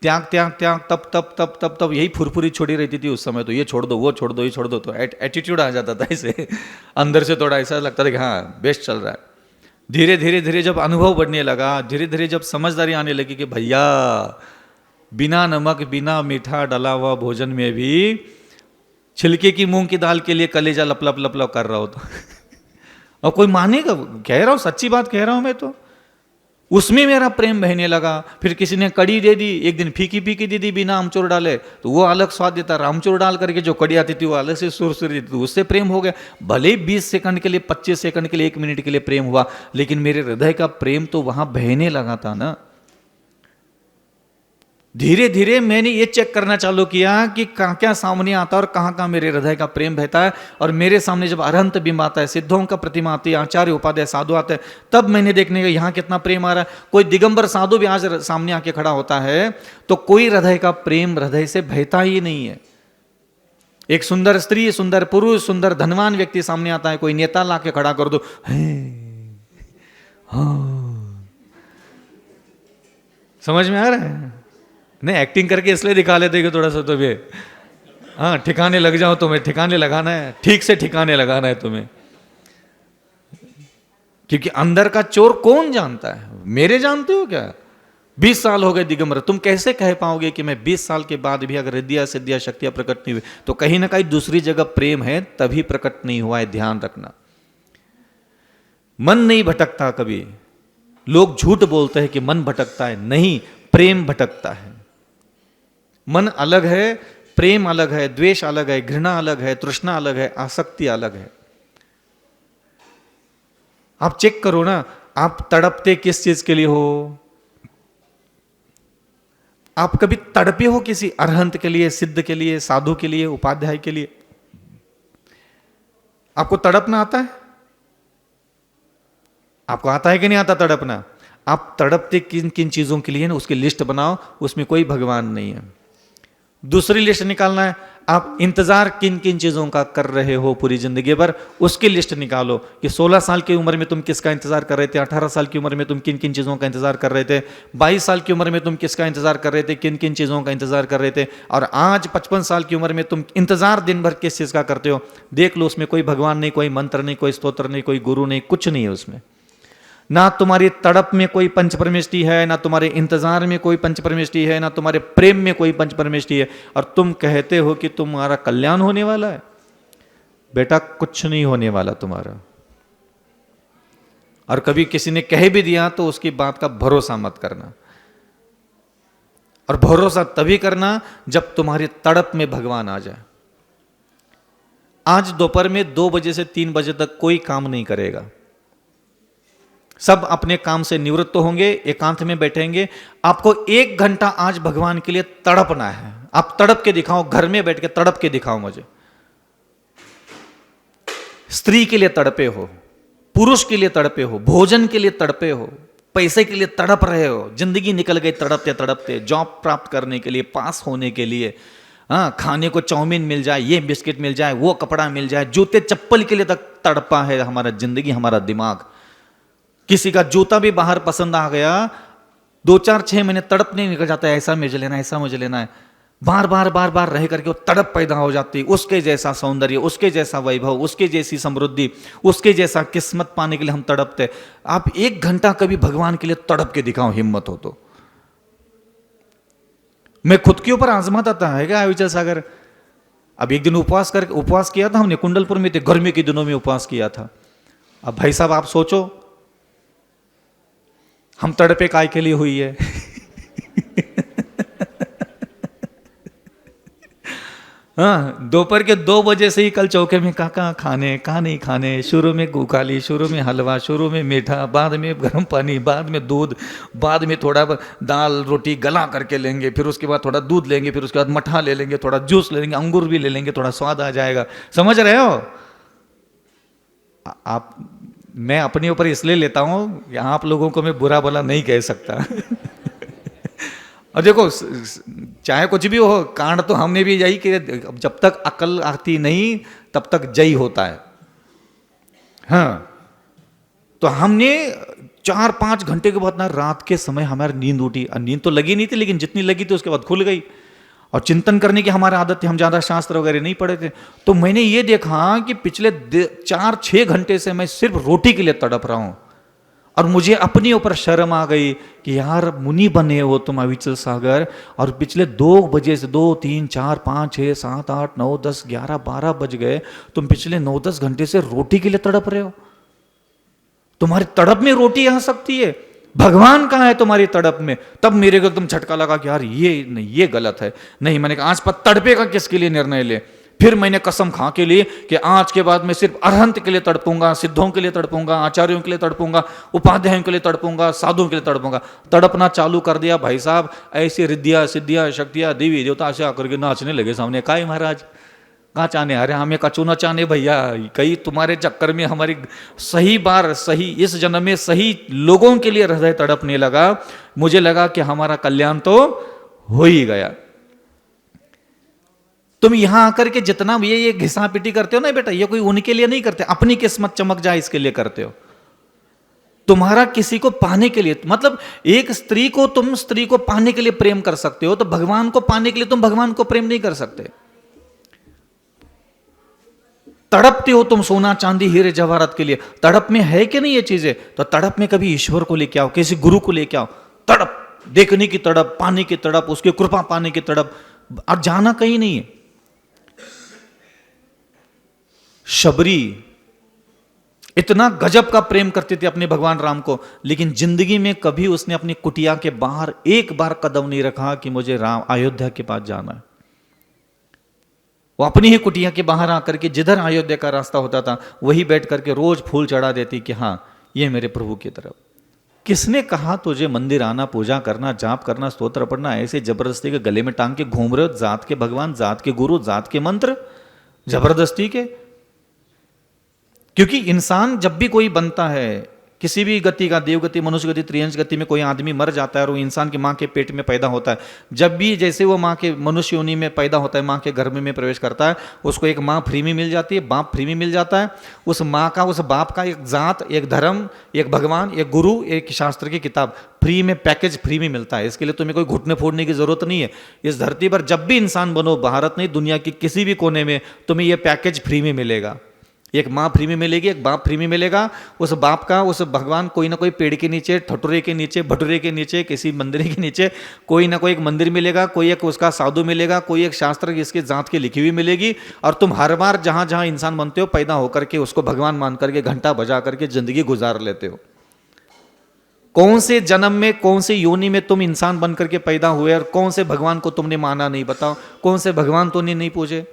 त्याग त्याग त्याग तप तप तप तप तप यही फुरफुरी छोड़ी रहती थी उस समय। तो ये छोड़ दो, वो छोड़ दो, ये छोड़ दो, तो एटीट्यूड आ जाता था इसे अंदर से थोड़ा ऐसा लगता था कि हाँ बेस्ट चल रहा है। धीरे धीरे धीरे जब अनुभव बढ़ने लगा, धीरे धीरे जब समझदारी आने लगी कि भैया बिना नमक बिना मीठा डला हुआ भोजन में भी छिलके की मूंग की दाल के लिए कलेजा लप लप लप लप कर रहा हो तो और कोई मानेगा? कह रहा हूं, सच्ची बात कह रहा हूं मैं। तो उसमें मेरा प्रेम बहने लगा। फिर किसी ने कड़ी दे दी, एक दिन फीकी फीकी दे दी बिना आमचूर डाले, तो वो अलग स्वाद देता। आमचूर डाल करके जो कड़ी आती थी वो अलग से सुर देती थी, उससे प्रेम हो गया। भले ही 20 सेकंड के लिए, 25 सेकंड के लिए, 1 मिनट के लिए प्रेम हुआ, लेकिन मेरे हृदय का प्रेम तो वहां बहने लगा था ना। धीरे धीरे मैंने ये चेक करना चालू किया कि कहाँ क्या सामने आता है और कहाँ कहाँ मेरे हृदय का प्रेम बहता है। और मेरे सामने जब अरहंत बिंब आता है, सिद्धों का प्रतिमा आती है, आचार्य उपाध्याय साधु आते हैं, तब मैंने देखने का यहाँ कितना प्रेम आ रहा है। कोई दिगंबर साधु भी आज सामने आके खड़ा होता है तो कोई हृदय का प्रेम हृदय से बहता ही नहीं है। एक सुंदर स्त्री, सुंदर पुरुष, सुंदर धनवान व्यक्ति सामने आता है, कोई नेता ला के खड़ा कर दो, समझ में आ रहा है? नहीं, एक्टिंग करके इसलिए दिखा लेते कि थोड़ा सा तुम्हें हाँ ठिकाने लग जाओ, तुम्हें ठिकाने लगाना है, ठीक से ठिकाने लगाना है तुम्हें। क्योंकि अंदर का चोर कौन जानता है? मेरे जानते हो क्या? 20 साल हो गए दिगंबर, तुम कैसे कह पाओगे कि मैं 20 साल के बाद भी अगर रिद्धिया सिद्धिया शक्तियां प्रकट नहीं हुई, तो कहीं ना कहीं दूसरी जगह प्रेम है तभी प्रकट नहीं हुआ है। ध्यान रखना, मन नहीं भटकता कभी। लोग झूठ बोलते हैं कि मन भटकता है, नहीं, प्रेम भटकता है। मन अलग है, प्रेम अलग है, द्वेष अलग है, घृणा अलग है, तृष्णा अलग है, आसक्ति अलग है। आप चेक करो ना, आप तड़पते किस चीज के लिए हो? आप कभी तड़पे हो किसी अरहंत के लिए, सिद्ध के लिए, साधु के लिए, उपाध्याय के लिए? आपको तड़पना आता है? आपको आता है कि नहीं आता तड़पना? आप तड़पते किन किन चीजों के लिए ना, उसकी लिस्ट बनाओ, उसमें कोई भगवान नहीं है। दूसरी लिस्ट निकालना है, आप इंतजार किन किन चीजों का कर रहे हो पूरी जिंदगी भर, उसकी लिस्ट निकालो कि 16 साल की उम्र में तुम किसका इंतजार कर रहे थे, 18 साल की उम्र में तुम किन किन चीजों का इंतजार कर रहे थे, 22 साल की उम्र में तुम किसका इंतजार कर रहे थे, किन किन चीजों का इंतजार कर रहे थे, और आज 55 साल की उम्र में तुम इंतजार दिन भर किस चीज का करते हो। देख लो, उसमें कोई भगवान नहीं, कोई मंत्र नहीं, कोई स्तोत्र नहीं, कोई गुरु नहीं, कुछ नहीं है उसमें। ना तुम्हारी तड़प में कोई पंच परमेष्टि है, ना तुम्हारे इंतजार में कोई पंच परमेष्टि है, ना तुम्हारे प्रेम में कोई पंच परमेष्टि है, और तुम कहते हो कि तुम्हारा कल्याण होने वाला है। बेटा, कुछ नहीं होने वाला तुम्हारा। और कभी किसी ने कह भी दिया तो उसकी बात का भरोसा मत करना। और भरोसा तभी करना जब तुम्हारी तड़प में भगवान आ जाए। आज दोपहर में 2 बजे से 3 बजे तक कोई काम नहीं करेगा, सब अपने काम से निवृत्त होंगे, एकांत में बैठेंगे। आपको 1 घंटा आज भगवान के लिए तड़पना है। आप तड़प के दिखाओ, घर में बैठ के तड़प के दिखाओ मुझे। स्त्री के लिए तड़पे हो, पुरुष के लिए तड़पे हो, भोजन के लिए तड़पे हो, पैसे के लिए तड़प रहे हो, जिंदगी निकल गई तड़पते तड़पते, जॉब प्राप्त करने के लिए, पास होने के लिए, हाँ, खाने को चाउमीन मिल जाए, ये बिस्किट मिल जाए, वो कपड़ा मिल जाए, जूते चप्पल के लिए तक तड़पा है हमारा जिंदगी, हमारा दिमाग। किसी का जूता भी बाहर पसंद आ गया, 2-4-6 महीने तड़पने निकल जाता है, ऐसा मुझे लेना है, ऐसा मुझे लेना है। बार बार बार बार रह करके वो तड़प पैदा हो जाती है। उसके जैसा सौंदर्य, उसके जैसा वैभव, उसके जैसी समृद्धि, उसके जैसा किस्मत पाने के लिए हम तड़पते। आप 1 घंटा कभी भगवान के लिए तड़प के दिखाओ, हिम्मत हो तो। मैं खुद के ऊपर आजमाता था, है क्या विचल सागर। अब एक दिन उपवास किया था हमने, कुंडलपुर में थे, गर्मी के दिनों में उपवास किया था। अब भाई साहब आप सोचो, हम तड़पे काय के लिए हुई है। हाँ, दोपहर के 2 बजे से ही कल चौके में कहाँ खाने, कहाँ नहीं खाने। शुरू में गुकाली, शुरू में हलवा, शुरू में मीठा, बाद में गर्म पानी, बाद में दूध, बाद में थोड़ा दाल रोटी गला करके लेंगे, फिर उसके बाद थोड़ा दूध लेंगे, फिर उसके बाद मठा ले लेंगे, थोड़ा जूस ले लेंगे, अंगूर भी ले लेंगे, थोड़ा स्वाद आ जाएगा। समझ रहे हो आप। मैं अपने ऊपर इसलिए लेता हूं, यहाँ आप लोगों को मैं बुरा भला नहीं कह सकता। और देखो, चाहे कुछ भी हो, कांड तो हमने भी यही कि जब तक अकल आती नहीं तब तक जय होता है। हाँ, तो हमने 4-5 घंटे के बाद ना, रात के समय हमारी नींद उठी। नींद तो लगी नहीं थी, लेकिन जितनी लगी थी उसके बाद खुल गई। और चिंतन करने की हमारी आदत थी, हम ज्यादा शास्त्र वगैरह नहीं पढ़े थे। तो मैंने ये देखा कि पिछले 4-6 घंटे से मैं सिर्फ रोटी के लिए तड़प रहा हूं। और मुझे अपने ऊपर शर्म आ गई कि यार, मुनि बने हो तुम अविचल सागर, और पिछले 2 बजे से 2, 3, 4, 5, 6, 7, 8, 9, 10, 11, 12 बज गए, तुम पिछले 9-10 घंटे से रोटी के लिए तड़प रहे हो। तुम्हारी तड़प में रोटी आ सकती है, भगवान कहाँ है तुम्हारी तड़प में। तब मेरे को एकदम झटका लगा कि यार ये नहीं, ये गलत है। नहीं, मैंने कहा आज पर तड़पे का किसके लिए निर्णय ले। फिर मैंने कसम खा के लिए कि आज के बाद मैं सिर्फ अरहंत के लिए तड़पूंगा, सिद्धों के लिए तड़पूंगा, आचार्यों के लिए तड़पूंगा, उपाध्यायों के लिए तड़पूंगा, साधुओं के लिए तड़पूंगा। तड़पना चालू कर दिया भाई साहब। ऐसी रिद्धियां, सिद्धियां, शक्तियां, देवी देवता ऐसे आकर के नाचने लगे सामने। काय महाराज कहाँ चाहने, अरे हमें कचू ना चाहने भैया, कहीं तुम्हारे चक्कर में हमारी सही बार, सही इस जन्म में सही लोगों के लिए हृदय तड़पने लगा। मुझे लगा कि हमारा कल्याण तो हो ही गया। तुम यहां आकर के जितना भी ये घिसा पिटी करते हो ना बेटा, ये कोई उनके लिए नहीं करते, अपनी किस्मत चमक जाए इसके लिए करते हो। तुम्हारा किसी को पाने के लिए, मतलब एक स्त्री को तुम स्त्री को पाने के लिए प्रेम कर सकते हो, तो भगवान को पाने के लिए तुम भगवान को प्रेम नहीं कर सकते। तड़पते हो तुम सोना चांदी हीरे जवाहरात के लिए, तड़प में है कि नहीं ये चीजें। तो तड़प में कभी ईश्वर को लेके आओ, किसी गुरु को लेके आओ। तड़प, देखने की तड़प, पाने की तड़प, उसकी कृपा पाने की तड़प। अब जाना कहीं नहीं है। शबरी इतना गजब का प्रेम करती थी अपने भगवान राम को, लेकिन जिंदगी में कभी उसने अपनी कुटिया के बाहर एक बार कदम नहीं रखा कि मुझे राम अयोध्या के पास जाना है। वो अपनी ही कुटिया के बाहर आकर के जिधर अयोध्या का रास्ता होता था वही बैठ करके रोज फूल चढ़ा देती कि हाँ ये मेरे प्रभु की तरफ। किसने कहा तुझे मंदिर आना, पूजा करना, जाप करना, स्तोत्र पढ़ना, ऐसे जबरदस्ती के गले में टांग के घूम रहे हो? जात के भगवान, जात के गुरु, जात के मंत्र, जबरदस्ती के। क्योंकि इंसान जब भी कोई बनता है, किसी भी गति का, देव गति, मनुष्य गति, त्रियंश गति में कोई आदमी मर जाता है और वो इंसान की माँ के पेट में पैदा होता है। जब भी जैसे वो माँ के मनुष्य योनि में पैदा होता है, माँ के गर्भ में प्रवेश करता है, उसको एक माँ फ्री में मिल जाती है, बाप फ्री में मिल जाता है। उस माँ का, उस बाप का एक जात, एक धर्म, एक भगवान, एक गुरु, एक शास्त्र की किताब फ्री में, पैकेज फ्री में मिलता है। इसके लिए तुम्हें कोई घुटने फोड़ने की जरूरत नहीं है। इस धरती पर जब भी इंसान बनो, भारत नहीं दुनिया की किसी भी कोने में, तुम्हें यह पैकेज फ्री में मिलेगा। एक माँ फ्री में मिलेगी, एक बाप फ्री में मिलेगा। उस बाप का, उस भगवान कोई ना कोई पेड़ के नीचे, ठटुरे के नीचे, भटूरे के नीचे, किसी मंदिर के नीचे कोई ना कोई एक मंदिर मिलेगा, कोई एक उसका साधु मिलेगा, कोई एक शास्त्र जिसके जात की लिखी हुई मिलेगी। और तुम हर बार जहां जहां इंसान बनते हो, पैदा होकर के उसको भगवान मान करके घंटा बजा करके जिंदगी गुजार लेते हो। कौन से जन्म में, कौन से योनि में तुम इंसान बन करके पैदा हुए और कौन से भगवान को तुमने माना नहीं? बताओ, कौन से भगवान तुमने नहीं पूजे?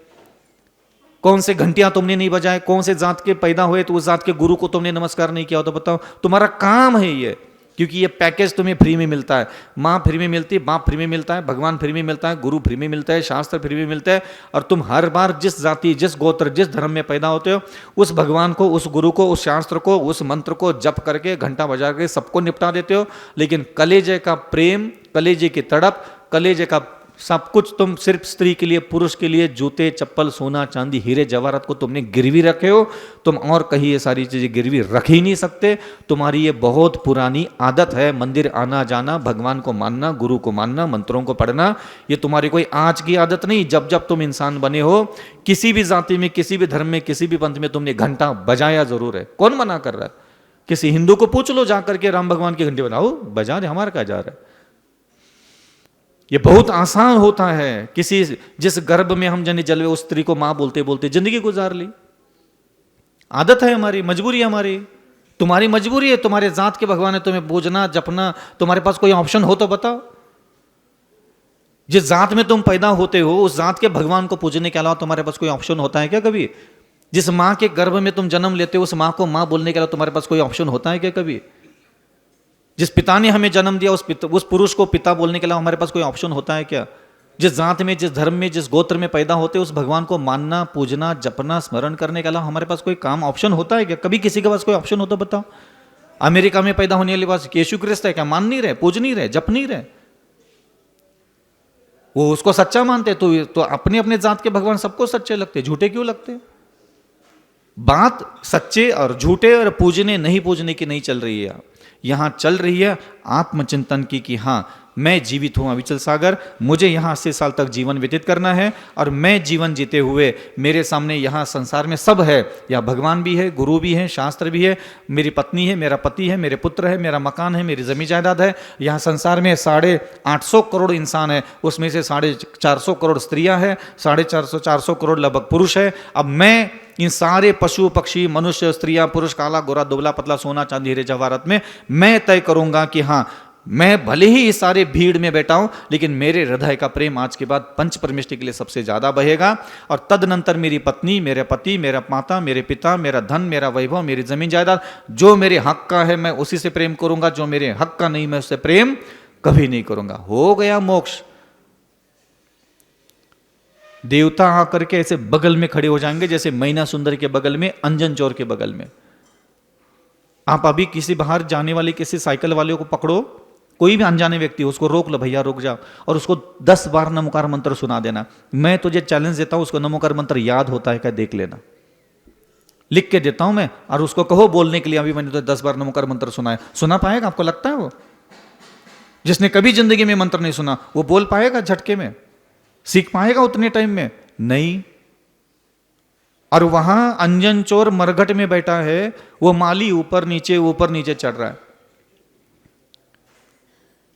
कौन से घंटियां तुमने नहीं बजाए, कौन से जात के पैदा हुए तो उस जात के गुरु को तुमने नमस्कार नहीं किया हो, तो बताओ तुम्हारा काम है ये, क्योंकि ये पैकेज तुम्हें फ्री में मिलता है। माँ फ्री में मिलती है, बाप फ्री में मिलता है, भगवान फ्री में मिलता है, गुरु फ्री में मिलता है, शास्त्र फ्री में मिलता है। और तुम हर बार जिस जाति, जिस गोत्र, जिस धर्म में पैदा होते हो, उस भगवान को, उस गुरु को, उस शास्त्र को, उस मंत्र को जप करके, घंटा बजा के सबको निपटा देते हो। लेकिन कलेजे का प्रेम, कलेजे की तड़प, कलेजे का सब कुछ तुम सिर्फ स्त्री के लिए, पुरुष के लिए जूते, चप्पल, सोना, चांदी, हीरे जवाहरात को तुमने गिरवी रखे हो। तुम और कहीं ये सारी चीजें गिरवी रख ही नहीं सकते। तुम्हारी ये बहुत पुरानी आदत है, मंदिर आना जाना, भगवान को मानना, गुरु को मानना, मंत्रों को पढ़ना। ये तुम्हारी कोई आज की आदत नहीं। जब जब तुम इंसान बने हो, किसी भी जाति में, किसी भी धर्म में, किसी भी पंथ में तुमने घंटा बजाया जरूर है। कौन मना कर रहा है? किसी हिंदू को पूछ लो जाकर के, राम भगवान की घंटी बनाओ, बजा दे, हमारा क्या जा रहा है। ये बहुत आसान होता है। किसी जिस गर्भ में हम जने जलवे, उस स्त्री को मां बोलते बोलते जिंदगी गुजार ली। आदत है हमारी, मजबूरी है हमारी। तुम्हारी मजबूरी है, तुम्हारे जात के भगवान है, तुम्हें पूजना जपना, तुम्हारे पास कोई ऑप्शन हो तो बताओ। जिस जात में तुम पैदा होते हो, उस जात के भगवान को पूजने के अलावा तुम्हारे पास कोई ऑप्शन होता है क्या कभी? जिस मां के गर्भ में तुम जन्म लेते हो, उस मां को मां बोलने के अलावा तुम्हारे पास कोई ऑप्शन होता है क्या कभी? जिस पिता ने हमें जन्म दिया, उस पुरुष को पिता बोलने के अलावा हमारे पास कोई ऑप्शन होता है क्या? जिस जात में, जिस धर्म में, जिस गोत्र में पैदा होते उस भगवान को मानना, पूजना, जपना, स्मरण करने के अलावा हमारे पास कोई काम, ऑप्शन होता है क्या? कभी किसी के पास कोई ऑप्शन हो तो बताओ। अमेरिका में पैदा होने वाले पास यीशु क्रिस्त है क्या? मान नहीं रहे, पूज नहीं रहे, जप नहीं रहे, वो उसको सच्चा मानते। तो अपने अपने जात के भगवान सबको सच्चे लगते, झूठे क्यों लगते? बात सच्चे और झूठे और पूजने नहीं पूजने की नहीं चल रही है, यहां चल रही है आत्मचिंतन की, कि हां मैं जीवित हूं अविचल सागर, मुझे यहां 80 साल तक जीवन व्यतीत करना है, और मैं जीवन जीते हुए मेरे सामने यहां संसार में सब है। यहाँ भगवान भी है, गुरु भी है, शास्त्र भी है, मेरी पत्नी है, मेरा पति है, मेरे पुत्र है, मेरा मकान है, मेरी जमीन जायदाद है। यहाँ संसार में 850 करोड़ इंसान है, उसमें से 450 करोड़ स्त्रियां हैं, 450 करोड़ लगभग पुरुष है। अब मैं इन सारे पशु पक्षी, मनुष्य, स्त्रियां, पुरुष, काला गोरा, दुबला पतला, सोना चांदी हीरे जवाहरात में मैं तय करूंगा कि हाँ, मैं भले ही इस सारे भीड़ में बैठा हूं, लेकिन मेरे हृदय का प्रेम आज के बाद पंच परमेष्टि के लिए सबसे ज्यादा बहेगा। और तदनंतर मेरी पत्नी, मेरे पति, मेरा माता, मेरे पिता, मेरा धन, मेरा वैभव, मेरी जमीन जायदाद, जो मेरे हक का है मैं उसी से प्रेम करूंगा, जो मेरे हक का नहीं मैं उससे प्रेम कभी नहीं करूंगा। हो गया मोक्ष। देवता आकर के ऐसे बगल में खड़े हो जाएंगे, जैसे मैना सुंदर के बगल में, अंजन चोर के बगल में। आप अभी किसी बाहर जाने वाले किसी साइकिल वाले को पकड़ो, कोई भी अनजाने व्यक्ति, उसको रोक लो, भैया रुक जाओ, और उसको 10 बार नमोकार मंत्र सुना देना। मैं तुझे चैलेंज देता हूं, उसको नमोकार मंत्र याद होता है क्या देख लेना, लिख के देता हूं मैं, और उसको कहो बोलने के लिए, अभी मैंने तो 10 बार नमोकार मंत्र सुनाया, सुना पाएगा? आपको लगता है वो? जिसने कभी जिंदगी में मंत्र नहीं सुना, वो बोल पाएगा झटके में? सीख पाएगा उतने टाइम में? नहीं। और वहां अंजन चोर मरघट में बैठा है, वो माली ऊपर नीचे चढ़ रहा है।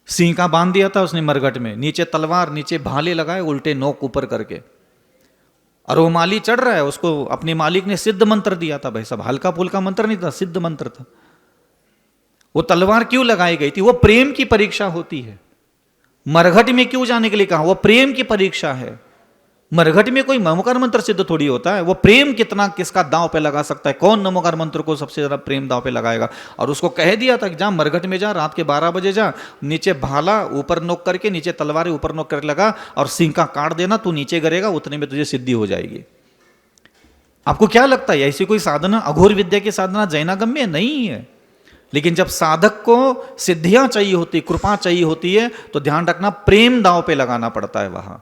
सिंह का बांध दिया था उसने मरघट में, नीचे तलवार, नीचे भाले लगाए उल्टे नोक ऊपर करके, और वो माली चढ़ रहा है। उसको अपने मालिक ने सिद्ध मंत्र दिया था भाई साहब, हल्का फुल्का मंत्र नहीं था, सिद्ध मंत्र था। वो तलवार क्यों लगाई गई थी? वो प्रेम की परीक्षा होती है। मरघट में क्यों जाने के लिए कहा? वो प्रेम की परीक्षा है। मरघट में कोई नमोकार मंत्र सिद्ध थोड़ी होता है। वो प्रेम कितना किसका दांव पे लगा सकता है, कौन नमोकार मंत्र को सबसे ज्यादा प्रेम दांव पे लगाएगा। और उसको कह दिया था कि जा मरघट में जा, रात के 12 बजे जा, नीचे भाला ऊपर नोक करके, नीचे तलवार ऊपर नोक करके लगा, और सिंह का काट देना, तू नीचे गिरेगा, उतने में तुझे सिद्धि हो जाएगी। आपको क्या लगता है ऐसी कोई साधना, अघोर विद्या की साधना जैनागम्य नहीं है? लेकिन जब साधक को सिद्धियां चाहिए होती, कृपा चाहिए होती है, तो ध्यान रखना प्रेम दांव पे लगाना पड़ता है वहां।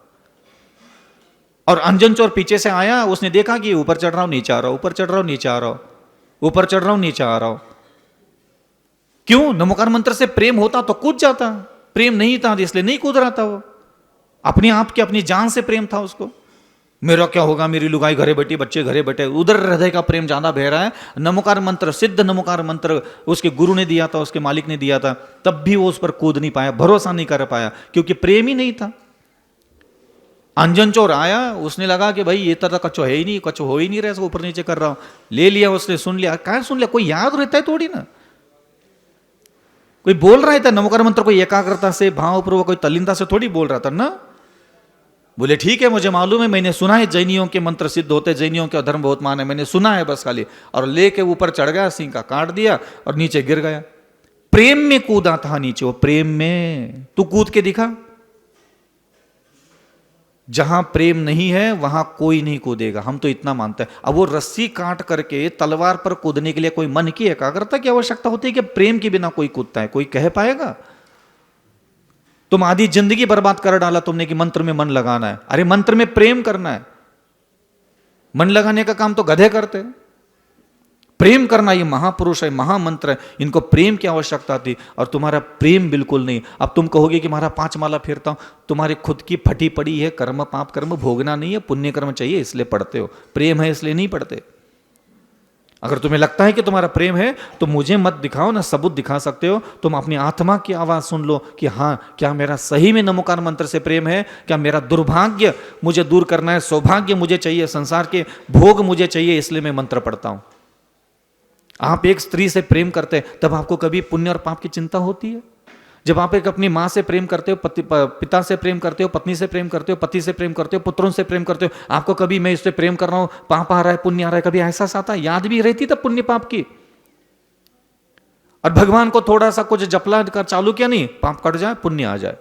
और अंजन चोर पीछे से आया, उसने देखा कि ऊपर चढ़ रहा हूं नीचे आ रहा हूं, ऊपर चढ़ रहा हूं नीचे आ रहा हूं, ऊपर चढ़ रहा हूं नीचे आ रहा हूं। क्यों? नमोकार मंत्र से प्रेम होता तो कूद जाता, प्रेम नहीं था इसलिए नहीं कूद रहा था। वो अपने आप की, अपनी जान से प्रेम था उसको। मेरा क्या होगा, मेरी लुगाई घरे बैठी, बच्चे घरे बैठे, उधर हृदय का प्रेम ज्यादा बह रहा है। नमोकार मंत्र, सिद्ध नमोकार मंत्र उसके गुरु ने दिया था, उसके मालिक ने दिया था, तब भी वो उस पर कूद नहीं पाया, भरोसा नहीं कर पाया, क्योंकि प्रेम ही नहीं था। अंजन चोर आया, उसने लगा कि भाई ये तरह कच्चो है ही नहीं, कच्चो हो ही नहीं रहा, ऊपर नीचे कर रहा हूं, ले लिया उसने, सुन लिया। क्या सुन लिया? कोई याद रहता है थोड़ी ना, कोई बोल रहा था नमोकार मंत्र, कोई एकाग्रता से भावपूर्वक, कोई तल्लीनता से थोड़ी बोल रहा था ना। बोले ठीक है, मुझे मालूम है, मैंने सुना है जैनियों के मंत्र सिद्ध होते, जैनियों का धर्म बहुत मान है, मैंने सुना है बस खाली। और लेके ऊपर चढ़ गया, सिंह का काट दिया और नीचे गिर गया। प्रेम में कूदा था नीचे, वो प्रेम में तू कूद के दिखा। जहां प्रेम नहीं है वहां कोई नहीं कूदेगा, हम तो इतना मानते हैं। अब वो रस्सी काट करके तलवार पर कूदने के लिए कोई मन की एकाग्रता की आवश्यकता होती है कि प्रेम के बिना कोई कूदता है? कोई कह पाएगा? तुम आधी जिंदगी बर्बाद कर डाला तुमने कि मंत्र में मन लगाना है। अरे मंत्र में प्रेम करना है, मन लगाने का काम तो गधे करते हैं। प्रेम करना ये महापुरुष है, महामंत्र है, इनको प्रेम की आवश्यकता थी और तुम्हारा प्रेम बिल्कुल नहीं। अब तुम कहोगे कि महाराज 5 माला फेरता हूं, तुम्हारी खुद की फटी पड़ी है कर्म, पाप कर्म भोगना नहीं है, पुण्य कर्म चाहिए इसलिए पढ़ते हो, प्रेम है इसलिए नहीं पढ़ते। अगर तुम्हें लगता है कि तुम्हारा प्रेम है तो मुझे मत दिखाओ ना, सबूत दिखा सकते हो। तुम अपनी आत्मा की आवाज सुन लो कि हाँ, क्या मेरा सही में नमोकार मंत्र से प्रेम है? क्या मेरा दुर्भाग्य मुझे दूर करना है, सौभाग्य मुझे चाहिए, संसार के भोग मुझे चाहिए, इसलिए मैं मंत्र पढ़ता हूं। आप एक स्त्री से प्रेम करते हैं तब आपको कभी पुण्य और पाप की चिंता होती है? जब आप एक अपनी मां से प्रेम करते हो, पिता से प्रेम करते हो, पत्नी से प्रेम करते हो, पति से प्रेम करते हो, पुत्रों से प्रेम करते हो, आपको कभी मैं इससे प्रेम कर रहा हूं, पाप आ रहा है, पुण्य आ रहा है, कभी एहसास आता है? याद भी रहती तब पुण्य पाप की। और भगवान को थोड़ा सा कुछ जपला कर चालू किया, नहीं पाप कट जाए पुण्य आ जाए।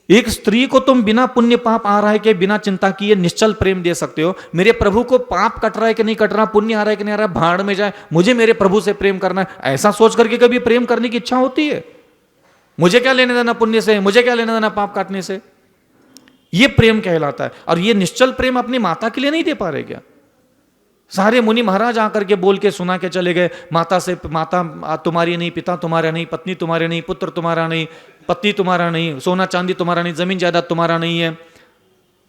एक स्त्री को तुम बिना पुण्य पाप आ रहा है कि बिना चिंता किए निश्चल प्रेम दे सकते हो। मेरे प्रभु को पाप कट रहा है कि नहीं कट रहा, पुण्य आ रहा है कि नहीं आ रहा, भाड़ में जाए, मुझे मेरे प्रभु से प्रेम करना है, ऐसा सोच करके कभी प्रेम करने की इच्छा होती है? मुझे क्या लेने देना पुण्य से, मुझे क्या लेने देना पाप काटने से? यह प्रेम कहलाता है। और यह निश्चल प्रेम अपनी माता के लिए नहीं दे पा रहे क्या? सारे मुनि महाराज आकर के बोल के सुना के चले गए, माता से, माता तुम्हारी नहीं, पिता तुम्हारा नहीं, पत्नी तुम्हारे नहीं, पुत्र तुम्हारा नहीं, पति तुम्हारा नहीं, सोना चांदी तुम्हारा नहीं, जमीन जायदाद तुम्हारा नहीं है,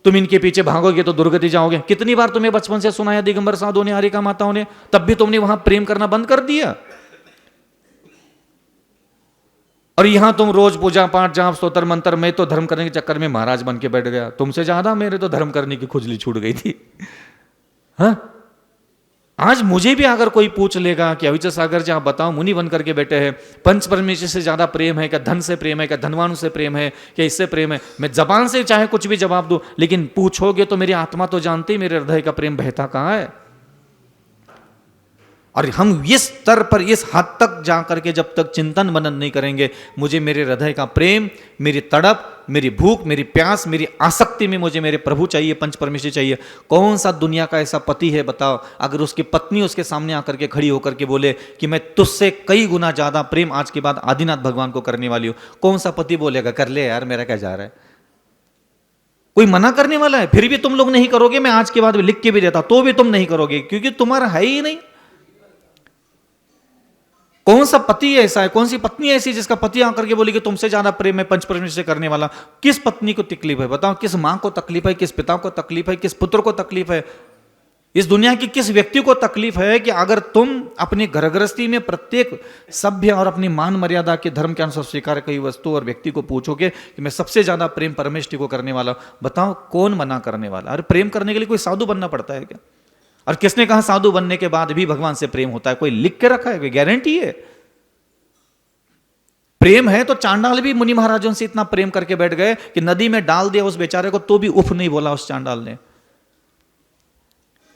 तुम इनके पीछे भागोगे तो दुर्गति जाओगे। कितनी बार तुम्हें बचपन से सुनाया दिगंबर साधुओं ने, हरिका माताओं ने, तब भी तुमने वहां प्रेम करना बंद कर दिया। और यहां तुम रोज पूजा पाठ जाप स्तोत्र मंत्र, मैं तो धर्म करने के चक्कर में महाराज बन के बैठ गया, तुमसे ज्यादा मेरे तो धर्म करने की खुजली छूट गई थी। हाँ, आज मुझे भी अगर कोई पूछ लेगा कि अविचल सागर जी आप बताओ, मुनि बन करके बैठे हैं, पंच परमेश्वर से ज्यादा प्रेम है क्या? धन से प्रेम है क्या? धनवान से प्रेम है क्या? इससे प्रेम है? मैं जबान से चाहे कुछ भी जवाब दूं, लेकिन पूछोगे तो मेरी आत्मा तो जानती मेरे हृदय का प्रेम बहता कहां है। और हम इस स्तर पर, इस हद तक जाकर के जब तक चिंतन मनन नहीं करेंगे, मुझे मेरे हृदय का प्रेम, मेरी तड़प, मेरी भूख, मेरी प्यास, मेरी आसक्ति में मुझे मेरे प्रभु चाहिए, पंच परमेश्वर चाहिए। कौन सा दुनिया का ऐसा पति है बताओ, अगर उसकी पत्नी उसके सामने आकर के खड़ी होकर के बोले कि मैं तुझसे कई गुना ज्यादा प्रेम आज के बाद आदिनाथ भगवान को करने वाली हूं, कौन सा पति बोलेगा कर ले यार, मेरा क्या जा रहा है? कोई मना करने वाला है? फिर भी तुम लोग नहीं करोगे, मैं आज के बाद लिख के भी देता तो भी तुम नहीं करोगे, क्योंकि तुम्हारा है ही नहीं। कौन सा पति ऐसा है, कौन सी पत्नी ऐसी जिसका पति आकर के बोले कि तुमसे ज्यादा प्रेम है पंच परमेश्वर से करने वाला? किस पत्नी को तकलीफ है बताओ? किस मां को तकलीफ है? किस पिता को तकलीफ है? किस पुत्र को तकलीफ है? इस दुनिया की किस व्यक्ति को तकलीफ है कि अगर तुम अपनी घर गृहस्थी में प्रत्येक सभ्य और अपनी मान मर्यादा के धर्म के अनुसार स्वीकार कई वस्तु और व्यक्ति को पूछोगे कि मैं सबसे ज्यादा प्रेम परमेश्वर को करने वाला, बताओ कौन मना करने वाला? अरे प्रेम करने के लिए कोई साधु बनना पड़ता है क्या? और किसने कहा साधु बनने के बाद भी भगवान से प्रेम होता है? कोई लिख के रखा है? कोई गारंटी है? प्रेम है तो चांडाल भी मुनि महाराजों से इतना प्रेम करके बैठ गए कि नदी में डाल दिया उस बेचारे को तो भी उफ नहीं बोला उस चांडाल ने।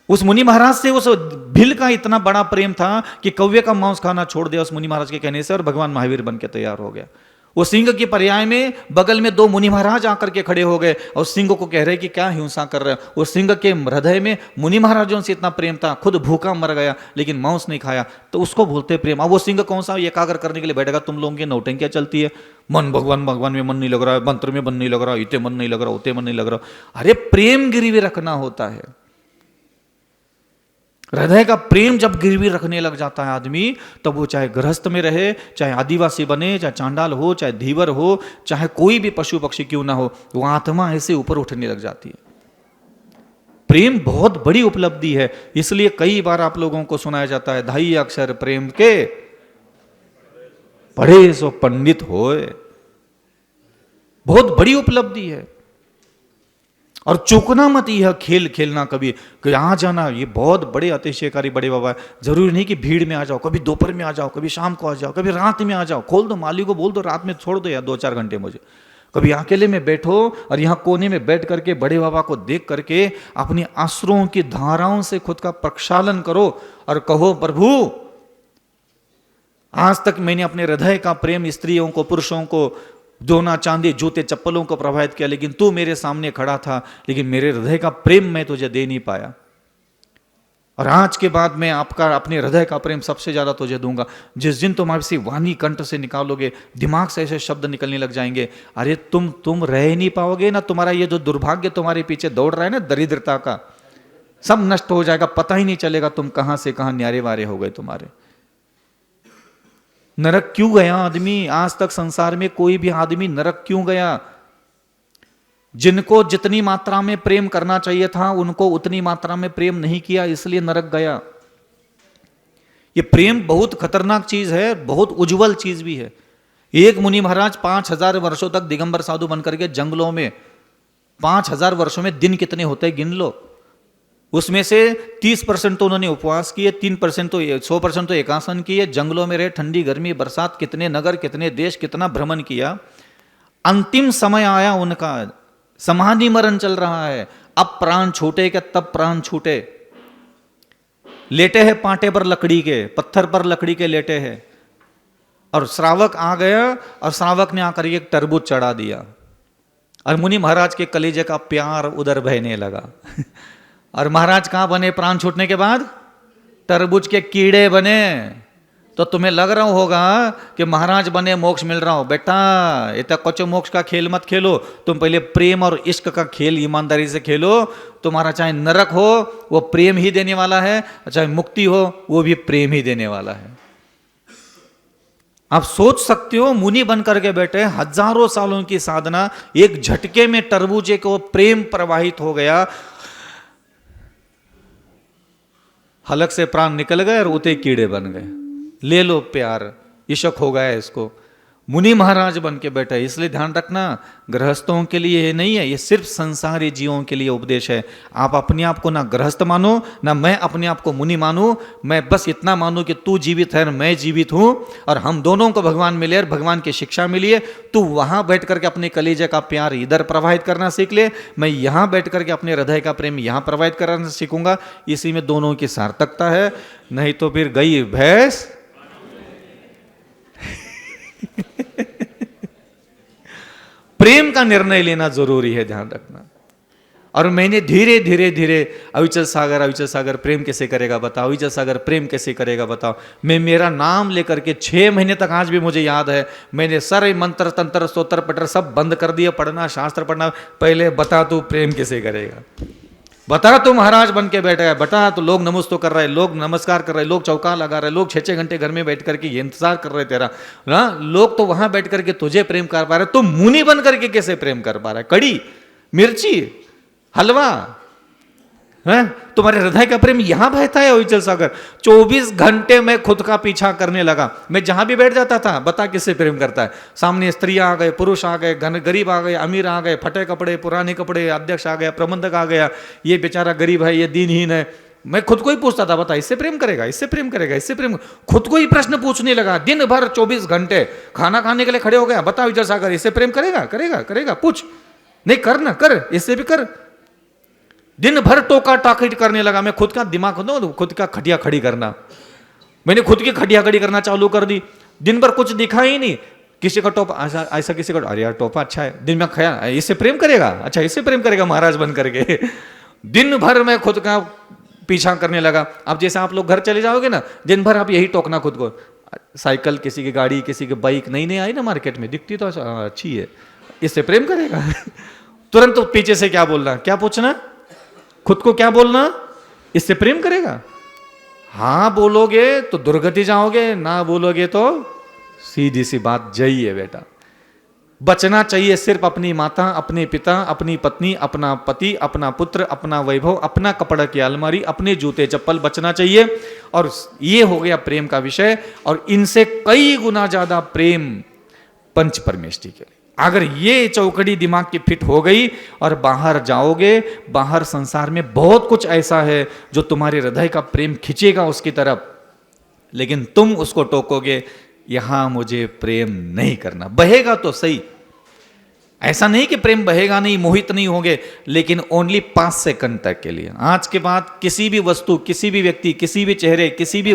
उस मुनि महाराज से उस भील का इतना बड़ा प्रेम था कि कौवे का मांस खाना छोड़ दिया उस मुनि महाराज के कहने से, और भगवान महावीर बन के तैयार हो गया। वो सिंह की पर्याय में बगल में 2 मुनि महाराज आकर के खड़े हो गए और सिंह को कह रहे कि क्या हिंसा कर रहे हो। वो सिंह के हृदय में मुनि महाराजों से इतना प्रेम था, खुद भूखा मर गया लेकिन मांस नहीं खाया, तो उसको बोलते प्रेम। अब वो सिंह कौन सा एकाग्र करने के लिए बैठेगा? तुम लोगों की नौटंकियां चलती है, मन भगवान भगवान में मन नहीं लग रहा है, मंत्र में मन नहीं लग रहा, इतने मन नहीं लग रहा, उतने मन नहीं लग रहा। अरे प्रेम गिरवी रखना होता है। हृदय का प्रेम जब गिरवी रखने लग जाता है आदमी, तब वो चाहे गृहस्थ में रहे, चाहे आदिवासी बने, चाहे चांडाल हो, चाहे धीवर हो, चाहे कोई भी पशु पक्षी क्यों ना हो, वो आत्मा ऐसे ऊपर उठने लग जाती है। प्रेम बहुत बड़ी उपलब्धि है। इसलिए कई बार आप लोगों को सुनाया जाता है, धाई अक्षर प्रेम के पढ़े सो पंडित होए। बहुत बड़ी उपलब्धि है। और चूकना मत यह खेल खेलना कभी कि आ जाना, ये बहुत बड़े अतिशयकारी बड़े बाबा है। जरूरी नहीं कि भीड़ में आ जाओ, कभी दोपहर में आ जाओ, कभी शाम को आ जाओ, कभी रात में आ जाओ। खोल दो, माली को बोल दो रात में छोड़ दो या 2-4 घंटे मुझे। कभी अकेले में बैठो और यहाँ कोने में बैठ करके बड़े बाबा को देख करके अपनी आंसुओं की धाराओं से खुद का प्रक्षालन करो और कहो, प्रभु आज तक मैंने अपने हृदय का प्रेम स्त्रियों को, पुरुषों को, सोना चांदी जूते चप्पलों को प्रभावित किया, लेकिन तू मेरे सामने खड़ा था, लेकिन मेरे हृदय का प्रेम मैं तुझे दे नहीं पाया। और आज के बाद मैं आपका, अपने हृदय का प्रेम सबसे ज्यादा तुझे दूंगा। जिस दिन तुम आपसी वाणी कंठ से निकालोगे, दिमाग से ऐसे शब्द निकलने लग जाएंगे, अरे तुम रह नहीं पाओगे ना, तुम्हारा ये जो दुर्भाग्य तुम्हारे पीछे दौड़ रहा है ना, दरिद्रता का, सब नष्ट हो जाएगा, पता ही नहीं चलेगा तुम कहां से कहां न्यारे वारे हो गए तुम्हारे। नरक क्यों गया आदमी? आज तक संसार में कोई भी आदमी नरक क्यों गया? जिनको जितनी मात्रा में प्रेम करना चाहिए था उनको उतनी मात्रा में प्रेम नहीं किया, इसलिए नरक गया। ये प्रेम बहुत खतरनाक चीज है, बहुत उज्जवल चीज भी है। एक मुनि महाराज 5000 वर्षों तक दिगंबर साधु बनकर के जंगलों में, 5000 वर्षों में दिन कितने होते गिन लो। उसमें से 30% तो उन्होंने उपवास किए, 3% तो 100% तो एकासन किए, जंगलों में रहे, ठंडी गर्मी बरसात, कितने नगर कितने देश, कितना भ्रमण किया। अंतिम समय आया उनका, समाधि मरण चल रहा है, अब प्राण छूटे क्या? तब प्राण छूटे। लेटे हैं पाटे पर लकड़ी के, पत्थर पर लकड़ी के लेटे हैं, और श्रावक आ गया और श्रावक ने आकर एक तरबूज चढ़ा दिया, और मुनि महाराज के कलेजे का प्यार उधर बहने लगा। और महाराज कहां बने प्राण छूटने के बाद? तरबूज के कीड़े बने। तो तुम्हें लग रहा होगा कि महाराज बने मोक्ष मिल रहा हो, बेटा इतना कच्चो मोक्ष का खेल मत खेलो, तुम पहले प्रेम और इश्क का खेल ईमानदारी से खेलो। तुम्हारा चाहे नरक हो वो प्रेम ही देने वाला है, चाहे मुक्ति हो वो भी प्रेम ही देने वाला है। आप सोच सकते हो, मुनि बन करके बैठे, हजारों सालों की साधना, एक झटके में तरबूजे को प्रेम प्रवाहित हो गया, हलक से प्राण निकल गए और उते कीड़े बन गए। ले लो प्यार, इश्क हो गया इसको। मुनि महाराज बन के बैठे। इसलिए ध्यान रखना, गृहस्थों के लिए ये नहीं है, ये सिर्फ संसारी जीवों के लिए उपदेश है। आप अपने आप को ना गृहस्थ मानो, ना मैं अपने आप को मुनि मानूं, मैं बस इतना मानूं कि तू जीवित है और मैं जीवित हूं, और हम दोनों को भगवान मिले और भगवान की शिक्षा मिली है। तू वहां बैठ करके अपने कलेजे का प्यार इधर प्रवाहित करना सीख ले, मैं यहां बैठ करके अपने हृदय का प्रेम यहां प्रवाहित करना सीखूंगा। इसी में दोनों की सार्थकता है, नहीं तो फिर गई भैंस प्रेम का निर्णय लेना जरूरी है, ध्यान रखना। और मैंने धीरे धीरे धीरे अविचल सागर प्रेम कैसे करेगा बताओ, अविचल सागर प्रेम कैसे करेगा बताओ, मैं मेरा नाम लेकर के 6 महीने तक, आज भी मुझे याद है, मैंने सारे मंत्र तंत्र स्तोत्र पटर सब बंद कर दिया, पढ़ना शास्त्र पढ़ना। पहले बता तू प्रेम कैसे करेगा, बता तू महाराज बन के बैठा है, बता तो लोग नमस्ते कर रहे, लोग नमस्कार कर रहे, लोग चौका लगा रहे, लोग 6-6 घंटे घर में बैठ करके ये इंतजार कर रहे तेरा ना, लोग तो वहां बैठ करके तुझे प्रेम कर पा रहे, तुम मुनि बन करके कैसे प्रेम कर पा रहा है? कड़ी मिर्ची हलवा है, तुम्हारे हृदय का प्रेम यहां बहता है अविचल सागर। 24 घंटे में खुद का पीछा करने लगा। मैं जहां भी बैठ जाता था, बता किससे प्रेम करता है। सामने स्त्रियां आ गए, पुरुष आ गए, गरीब आ गए, अमीर आ गए, फटे कपड़े पुराने कपड़े, अध्यक्ष आ गया, प्रबंधक आ गया, ये बेचारा गरीब है, ये दीनहीन है। मैं खुद को ही पूछता था, बता इससे प्रेम करेगा, इससे प्रेम करेगा, इससे प्रेम, खुद को ही प्रश्न पूछने लगा। दिन भर 24 घंटे खाना खाने के लिए खड़े हो गया, बता अविचल सागर इससे प्रेम करेगा, करेगा करेगा, पूछ, नहीं कर ना कर, इससे भी कर। दिन भर टोका टाकिट करने लगा। मैं खुद का दिमाग, खुद का खटिया खड़ी करना, मैंने खुद की खटिया खड़ी करना चालू कर दी। दिन भर कुछ दिखा ही नहीं, किसी का टोपा ऐसा किसी का, अरे यार टोपा अच्छा है, दिन में खाया, इससे प्रेम करेगा, अच्छा इससे प्रेम करेगा महाराज बन करके। दिन भर मैं खुद का पीछा करने लगा। अब जैसे आप लोग घर चले जाओगे ना, दिन भर आप यही टोकना खुद को, साइकिल किसी की गाड़ी, किसी की बाइक नई नई आई ना मार्केट में, दिखती तो अच्छी है, इससे प्रेम करेगा। तुरंत तो पीछे से क्या बोलना, क्या पूछना, खुद को क्या बोलना, इससे प्रेम करेगा। हां बोलोगे तो दुर्गति जाओगे, ना बोलोगे तो सीधी सी बात जई है बेटा। बचना चाहिए सिर्फ अपनी माता, अपने पिता, अपनी पत्नी, अपना पति, अपना पुत्र, अपना वैभव, अपना कपड़ा की अलमारी, अपने जूते चप्पल, बचना चाहिए। और ये हो गया प्रेम का विषय। और इनसे कई गुना ज्यादा प्रेम पंच परमेष्टि के लिए। अगर ये चौकड़ी दिमाग की फिट हो गई और बाहर जाओगे, बाहर संसार में बहुत कुछ ऐसा है जो तुम्हारे हृदय का प्रेम खींचेगा उसकी तरफ, लेकिन तुम उसको टोकोगे, यहां मुझे प्रेम नहीं करना। बहेगा तो सही, ऐसा नहीं कि प्रेम बहेगा नहीं, मोहित नहीं होंगे, लेकिन ओनली 5 सेकंड तक के लिए। आज के बाद किसी भी वस्तु, किसी भी व्यक्ति, किसी भी चेहरे, किसी भी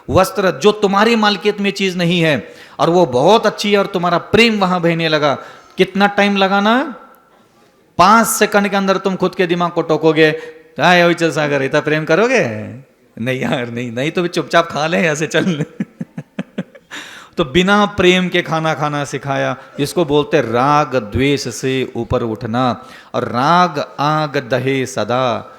वस्त्र जो तुम्हारी मालकियत में चीज नहीं है और वो बहुत अच्छी है और तुम्हारा प्रेम वहां बहने लगा, कितना टाइम लगाना? 5 सेकंड के अंदर तुम खुद के दिमाग को टोकोगे, चल सागर इतना प्रेम करोगे? नहीं यार, नहीं तो भी चुपचाप खा ले, ऐसे चल। तो बिना प्रेम के खाना खाना सिखाया, जिसको बोलते राग द्वेष से ऊपर उठना। और राग आग दहे सदा,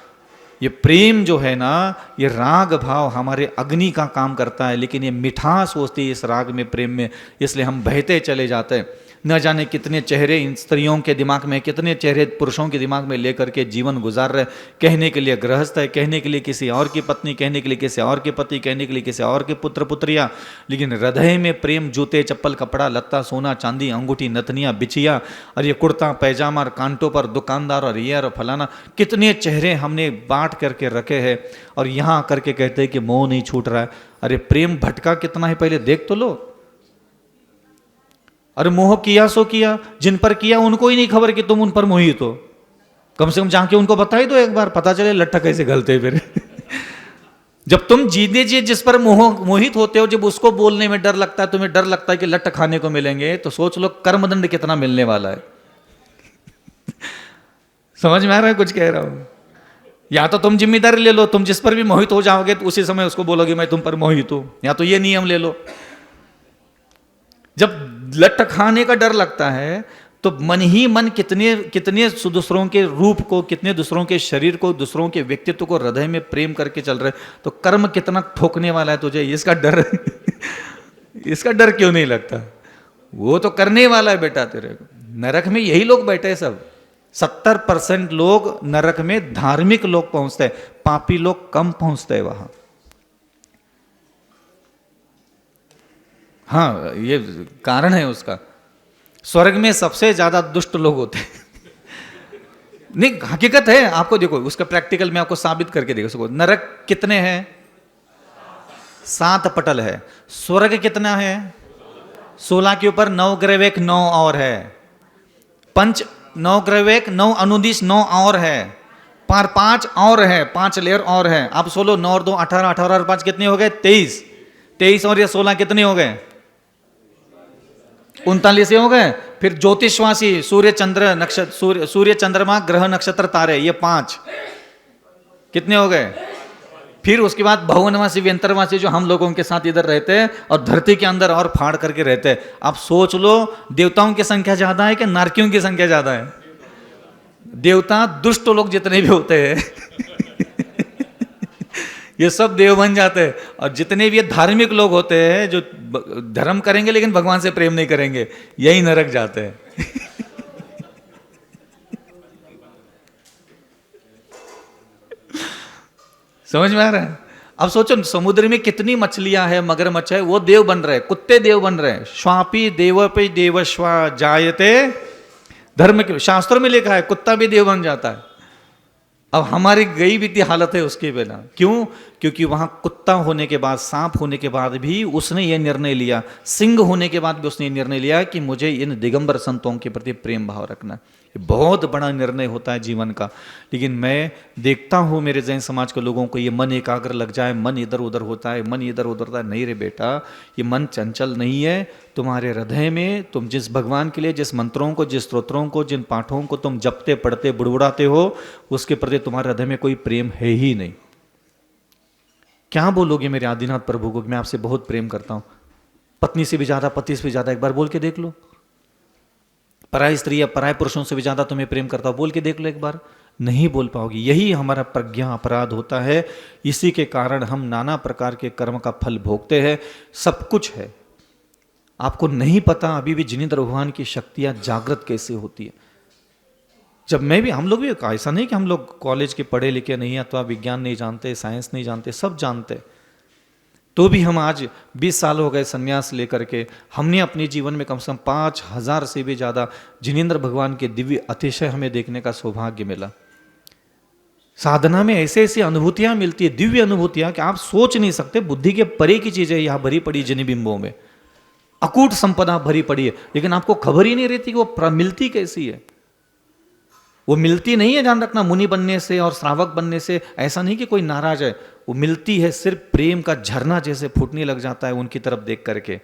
ये प्रेम जो है ना, ये राग भाव हमारे अग्नि का काम करता है, लेकिन ये मिठास होती है इस राग में, प्रेम में, इसलिए हम बहते चले जाते हैं। न जाने कितने चेहरे इन स्त्रियों के दिमाग में, कितने चेहरे पुरुषों के दिमाग में लेकर के जीवन गुजार रहे। कहने के लिए गृहस्थ है, कहने के लिए किसी और की पत्नी, कहने के लिए किसी और के पति, कहने के लिए किसी और के पुत्र पुत्रियां, लेकिन हृदय में प्रेम, जूते चप्पल कपड़ा लत्ता सोना चांदी अंगूठी नथनियां बिछिया, और ये कुर्ता पैजामा और कांटों पर दुकानदार और ये और फलाना, कितने चेहरे हमने बांट करके रखे हैं। और यहाँ करके कहते हैं कि मोह नहीं छूट रहा है। अरे प्रेम भटका कितना है, पहले देख तो लो। अरे मोह किया सो किया, जिन पर किया उनको ही नहीं खबर कि तुम उन पर मोहित हो। कम से कम जाके उनको बता ही दो एक बार, पता चले लट्ठा कैसे गलते फिर। जब तुम जीते जी जिस पर मोहित होते हो, जब उसको बोलने में डर लगता है, तुम्हें डर लगता है कि लट्ठ खाने को मिलेंगे, तो सोच लो कर्मदंड कितना मिलने वाला है। समझ में आ रहा है कुछ कह रहा हूं? या तो तुम जिम्मेदारी ले लो, तुम जिस पर भी मोहित हो जाओगे तो उसी समय उसको बोलोगे मैं तुम पर मोहित हूं, या तो ये नियम ले लो। जब लट्ठ खाने का डर लगता है तो मन ही मन कितने कितने दूसरों के रूप को, कितने दूसरों के शरीर को, दूसरों के व्यक्तित्व को हृदय में प्रेम करके चल रहे, तो कर्म कितना ठोकने वाला है तुझे, इसका डर इसका डर क्यों नहीं लगता? वो तो करने वाला है बेटा तेरे को। नरक में यही लोग बैठे हैं सब। 70% लोग नरक में धार्मिक लोग पहुंचते हैं, पापी लोग कम पहुंचते हैं वहां। हाँ, ये कारण है उसका। स्वर्ग में सबसे ज्यादा दुष्ट लोग होते हैं। नहीं, हकीकत है, आपको देखो उसका प्रैक्टिकल में आपको साबित करके देखो सको। नरक कितने हैं? 7 पटल है। स्वर्ग कितना है? 16 के ऊपर 9 ग्रह 9 और है। पंच 9 ग्रह 9 अनुदिश 9 और है। 5 और है, 5 लेयर और है। आप 16 9 और 2 18, 18 और 5 कितने हो गए? 23। 23 और ये 16 कितने हो गए? 39 हो गए। फिर ज्योतिषवासी सूर्य चंद्र नक्षत्र, सूर्य चंद्रमा ग्रह नक्षत्र तारे, ये 5 कितने हो गए? फिर उसके बाद भुवनवासी व्यंतरवासी जो हम लोगों के साथ इधर रहते हैं और धरती के अंदर और फाड़ करके रहते हैं। आप सोच लो देवताओं की संख्या ज्यादा है कि नारकियों की संख्या ज्यादा है? देवता दुष्ट लोग जितने भी होते हैं ये सब देव बन जाते हैं, और जितने भी ये धार्मिक लोग होते हैं जो धर्म करेंगे लेकिन भगवान से प्रेम नहीं करेंगे, यही नरक जाते हैं। समझ में आ रहा है? अब सोचो समुद्र में कितनी मछलियां हैं, मगरमच्छ है, वो देव बन रहे हैं, कुत्ते देव बन रहे हैं। श्वापी देवपि देवश्वा जायते, धर्म के शास्त्रों में लिखा है कुत्ता भी देव बन जाता है। अब हमारी गई बीती हालत है उसके बिना। क्यों? क्योंकि वहां कुत्ता होने के बाद, सांप होने के बाद भी उसने ये निर्णय लिया, सिंह होने के बाद भी उसने ये निर्णय लिया कि मुझे इन दिगंबर संतों के प्रति प्रेम भाव रखना। ये बहुत बड़ा निर्णय होता है जीवन का। लेकिन मैं देखता हूं मेरे जैन समाज के लोगों को, ये मन एकाग्र लग जाए, मन इधर उधर होता है, मन इधर उधर होता है। नहीं रे बेटा, ये मन चंचल नहीं है। तुम्हारे हृदय में तुम जिस भगवान के लिए, जिस मंत्रों को, जिस स्तोत्रों को, जिन पाठों को तुम जपते पढ़ते बुड़बुड़ाते हो, उसके प्रति तुम्हारे हृदय में कोई प्रेम है ही नहीं। क्या बोलोगे मेरे आदिनाथ प्रभु को कि मैं आपसे बहुत प्रेम करता हूं, पत्नी से भी ज्यादा, पति से भी ज्यादा? एक बार बोल के देख लो। पराई स्त्री या पराय पुरुषों से भी ज्यादा तुम्हें प्रेम करता हूं, बोल के देख लो एक बार। नहीं बोल पाओगी। यही हमारा प्रज्ञा अपराध होता है। इसी के कारण हम नाना प्रकार के कर्म का फल भोगते हैं। सब कुछ है, आपको नहीं पता अभी भी जिनेंद्र भगवान की शक्तियां जागृत कैसे होती है। जब मैं भी, हम लोग भी, ऐसा नहीं कि हम लोग कॉलेज के पढ़े लिखे नहीं, अथवा विज्ञान नहीं जानते, साइंस नहीं जानते, सब जानते, तो भी हम आज 20 साल हो गए संन्यास लेकर के, हमने अपने जीवन में कम से कम 5000 से भी ज्यादा जिनेंद्र भगवान के दिव्य अतिशय हमें देखने का सौभाग्य मिला। साधना में ऐसे ऐसी अनुभूतियां मिलती है, दिव्य अनुभूतियां कि आप सोच नहीं सकते, बुद्धि के परे की चीजें यहां भरी पड़ी जिन बिंबों में। अकूट संपदा भरी पड़ी है, लेकिन आपको खबर ही नहीं रहती कि वो मिलती कैसी है। वो मिलती नहीं है, ध्यान रखना, मुनि बनने से और श्रावक बनने से। ऐसा नहीं कि कोई नाराज है, वो मिलती है सिर्फ प्रेम का झरना जैसे फूटने लग जाता है उनकी तरफ देख करके।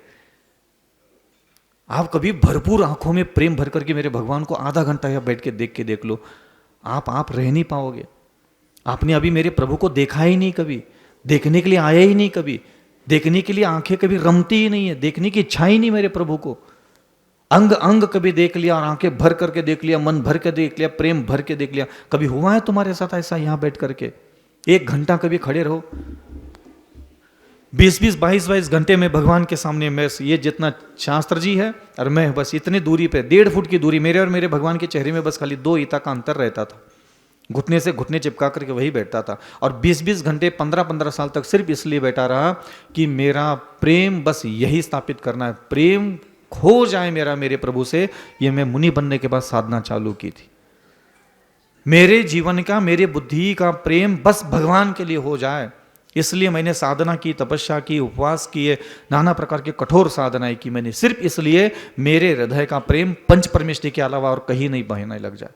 आप कभी भरपूर आंखों में प्रेम भर करके मेरे भगवान को आधा घंटा या बैठ के देख लो, आप रह नहीं पाओगे। आपने अभी मेरे प्रभु को देखा ही नहीं, कभी देखने के लिए आया ही नहीं, कभी देखने के लिए आंखें कभी रमती ही नहीं है, देखने की इच्छा ही नहीं मेरे प्रभु को। अंग अंग कभी देख लिया और आंखें भर करके देख लिया, मन भर के देख लिया, प्रेम भर के देख लिया। कभी हुआ है तुम्हारे साथ ऐसा? यहां बैठ करके 1 घंटा कभी खड़े रहो, 20-20, 22-22 घंटे में भगवान के सामने मैं, ये जितना शास्त्र जी है और मैं, बस इतनी दूरी पे 1.5 फुट की दूरी मेरे और मेरे भगवान के चेहरे में बस खाली 2 ईता का अंतर रहता था। घुटने से घुटने चिपका करके वही बैठता था और 20-20 घंटे 15-15 साल तक सिर्फ इसलिए बैठा रहा कि मेरा प्रेम बस यही स्थापित करना है, प्रेम खो जाए मेरा मेरे प्रभु से। ये मैं मुनि बनने के बाद साधना चालू की थी। मेरे जीवन का, मेरे बुद्धि का प्रेम बस भगवान के लिए हो जाए, इसलिए मैंने साधना की, तपस्या की, उपवास किए, नाना प्रकार के कठोर साधनाएं की मैंने, सिर्फ इसलिए मेरे हृदय का प्रेम पंच परमेष्टि के अलावा और कहीं नहीं बहने लग जाए।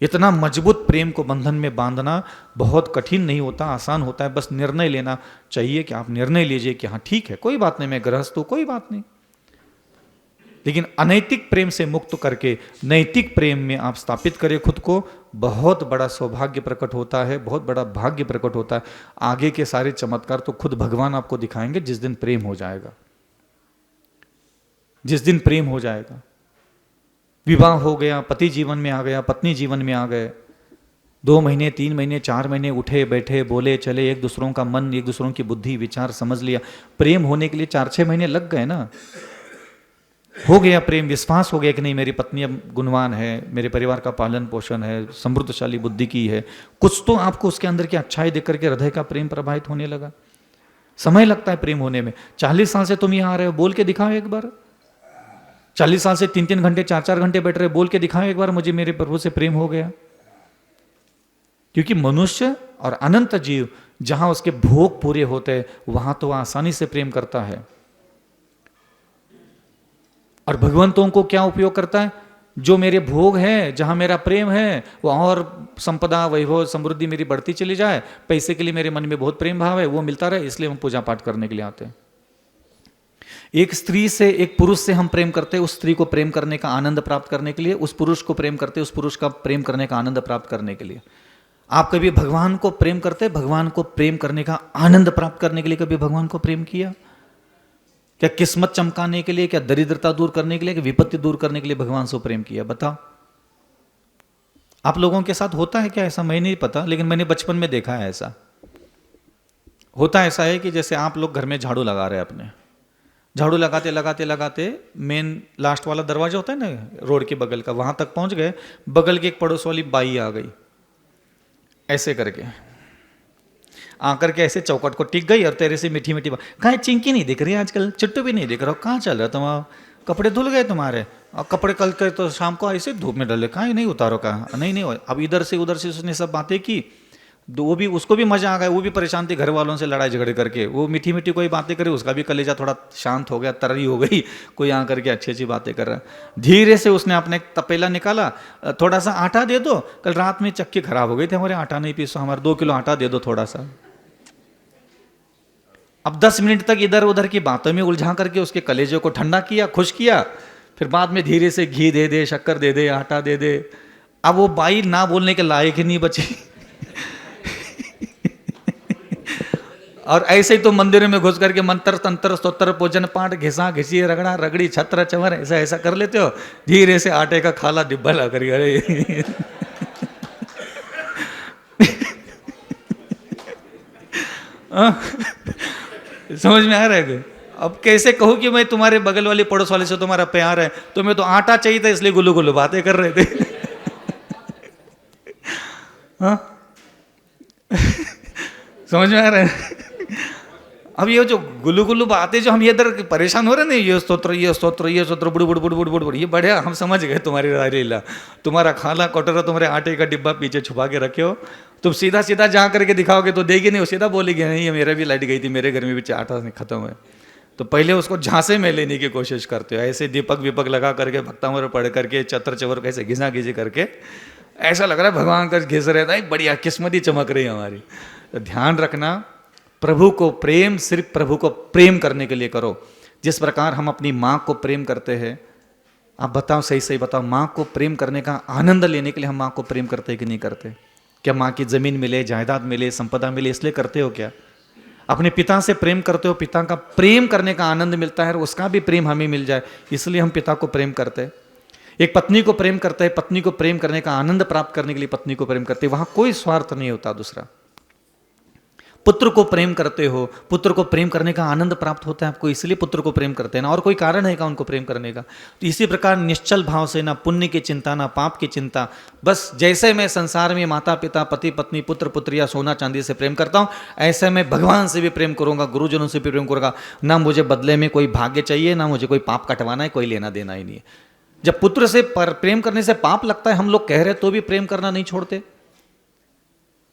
इतना मजबूत प्रेम को बंधन में बांधना बहुत कठिन नहीं होता, आसान होता है। बस निर्णय लेना चाहिए कि आप निर्णय लीजिए कि हाँ ठीक है, कोई बात नहीं, मैं गृहस्थ हूं, कोई बात नहीं। लेकिन अनैतिक प्रेम से मुक्त करके नैतिक प्रेम में आप स्थापित करें खुद को, बहुत बड़ा सौभाग्य प्रकट होता है, बहुत बड़ा भाग्य प्रकट होता है। आगे के सारे चमत्कार तो खुद भगवान आपको दिखाएंगे जिस दिन प्रेम हो जाएगा, जिस दिन प्रेम हो जाएगा। विवाह हो गया, पति जीवन में आ गया, पत्नी जीवन में आ गए, 2 महीने 3 महीने 4 महीने उठे बैठे बोले चले, एक दूसरों का मन, एक दूसरों की बुद्धि विचार समझ लिया। प्रेम होने के लिए 4-6 महीने लग गए ना, हो गया प्रेम, विश्वास हो गया कि नहीं मेरी पत्नी अब गुणवान है, मेरे परिवार का पालन पोषण है, समृद्धशाली बुद्धि की है, कुछ तो आपको उसके अंदर की अच्छाई देख करके हृदय का प्रेम प्रभावित होने लगा। समय लगता है प्रेम होने में। 40 साल से तुम यहां आ रहे हो, बोल के दिखाओ एक बार। 40 साल से 3-3 घंटे 4-4 घंटे बैठ रहे, बोल के दिखाओ एक बार, मुझे मेरे प्रभु से प्रेम हो गया। क्योंकि मनुष्य और अनंत जीव जहां उसके भोग पूरे होते हैं वहां तो आसानी से प्रेम करता है। और भगवंतों को क्या उपयोग करता है? जो मेरे भोग है, जहां मेरा प्रेम है, वो और संपदा वैभव समृद्धि मेरी बढ़ती चली जाए, पैसे के लिए मेरे मन में बहुत प्रेम भाव है, वो मिलता रहे, इसलिए हम पूजा पाठ करने के लिए आते हैं। एक स्त्री से, एक पुरुष से हम प्रेम करते हैं, उस स्त्री को प्रेम करने का आनंद प्राप्त करने के लिए, उस पुरुष को प्रेम करते हैं, उस पुरुष का प्रेम करने का आनंद प्राप्त करने के लिए। आप कभी भगवान को प्रेम करते, भगवान को प्रेम करने का आनंद प्राप्त करने के लिए कभी भगवान को प्रेम किया? क्या किस्मत चमकाने के लिए, क्या दरिद्रता दूर करने के लिए, क्या विपत्ति दूर करने के लिए भगवान से प्रेम किया? बताओ। आप लोगों के साथ होता है क्या ऐसा? मैं नहीं पता, लेकिन मैंने बचपन में देखा है ऐसा होता। ऐसा है कि जैसे आप लोग घर में झाड़ू लगा रहे हैं, अपने झाड़ू लगाते लगाते लगाते मेन लास्ट वाला दरवाजा होता है ना रोड के बगल का, वहां तक पहुंच गए, बगल की एक पड़ोस वाली बाई आ गई, ऐसे करके आकर के ऐसे चौकट को टिक गई और तेरे से मीठी मीठी बात। कहाँ चिंकी नहीं दिख रही आजकल, चुट्टू भी नहीं दिख रहा, कहाँ चल रहा तुम्हारा? कपड़े धुल गए तुम्हारे, और कपड़े कल के तो शाम को ऐसे धूप में डाले, कहाँ नहीं उतारो, कहाँ नहीं। अब इधर से उधर से उसने सब बातें की, वो भी, उसको भी मजा आ गया, वो भी परेशान थी घर वालों से लड़ाई झगड़े करके, वो मीठी मीठी कोई बातें करे, उसका भी कलेजा थोड़ा शांत हो गया, तरी हो गई, कोई आ करके अच्छी अच्छी बातें कर रहा है। धीरे से उसने अपने तपेला निकाला, थोड़ा सा आटा दे दो, कल रात में चक्की खराब हो गई थी हमारे, आटा नहीं पीसो, हमारे 2 किलो आटा दे दो थोड़ा सा। अब 10 मिनट तक इधर उधर की बातों में उलझा करके उसके कलेजे को ठंडा किया, खुश किया, फिर बाद में धीरे से घी दे दे, शक्कर दे दे, आटा दे दे। अब वो बाई ना बोलने के लायक ही नहीं बची। और ऐसे ही तो मंदिर में घुस करके मंत्र तंत्र स्तोत्र पूजन पाठ, घिसा घिसी, रगड़ा रगड़ी, छत्र चवर, ऐसा ऐसा कर लेते हो। धीरे से आटे का खाला डिब्बा ला कर, अरे समझ में आ रहा है? अब कैसे कहूं कि मैं तुम्हारे बगल वाले पड़ोस वाले से तुम्हारा प्यार है, तुम्हें तो आटा चाहिए था इसलिए गुल्लू गुल्लू बातें कर रहे थे। हाँ? समझ में आ रहा है? अब ये जो गुल्लू गुल्लू बातें जो हम ये इधर परेशान हो रहे हैं, ये स्तोत्र ये स्तोत्र ये स्तोत्र बुड़ बुड़ बुड़ बुड़ बुड़ बुड़, ये बढ़िया हम समझ गए तुम्हारी लीला। तुम्हारा खाला कटोरा तुम्हारे आटे का डिब्बा पीछे छुपा के रखे हो, तुम सीधा सीधा जहाँ करके दिखाओगे तो देगी नहीं, वो सीधा बोलेगी नहीं, ये मेरा भी लाइट गई थी, मेरे घर में भी आटा नहीं खत्म है। तो पहले उसको झांसे में लेने की कोशिश करते हो, ऐसे दीपक विपक लगा करके भक्तामृत पढ़ करके चतर चवर कैसे घिसा घिसी करके ऐसा लग रहा है भगवान का घिस रहे था, बढ़िया किस्मत ही चमक रही है हमारी। तो ध्यान रखना, प्रभु को प्रेम सिर्फ प्रभु को प्रेम करने के लिए करो। जिस प्रकार हम अपनी माँ को प्रेम करते हैं, आप बताओ, सही सही बताओ, माँ को प्रेम करने का आनंद लेने के लिए हम माँ को प्रेम करते हैं कि नहीं करते? क्या माँ की जमीन मिले, जायदाद मिले, संपदा मिले इसलिए करते हो क्या? अपने पिता से प्रेम करते हो, पिता का प्रेम करने का आनंद मिलता है और उसका भी प्रेम हमें मिल जाए इसलिए हम पिता को प्रेम करते हैं। एक पत्नी को प्रेम करते हैं, पत्नी को प्रेम करने का आनंद प्राप्त करने के लिए पत्नी को प्रेम करते हैं, वहां कोई स्वार्थ नहीं होता दूसरा। पुत्र को प्रेम करते हो, पुत्र को प्रेम करने का आनंद प्राप्त होता है आपको, इसलिए पुत्र को प्रेम करते हैं ना, और कोई कारण है का उनको प्रेम करने का। तो इसी प्रकार निश्चल भाव से ना पुण्य की चिंता ना पाप की चिंता, बस जैसे मैं संसार में माता पिता पति पत्नी पुत्र पुत्रिया सोना चांदी से प्रेम करता हूं, ऐसे मैं भगवान से भी प्रेम करूंगा, गुरुजनों से भी प्रेम करूंगा। ना मुझे बदले में कोई भाग्य चाहिए, ना मुझे कोई पाप कटवाना है, कोई लेना देना ही नहीं है। जब पुत्र से प्रेम करने से पाप लगता है, हम लोग कह रहे तो भी प्रेम करना नहीं छोड़ते।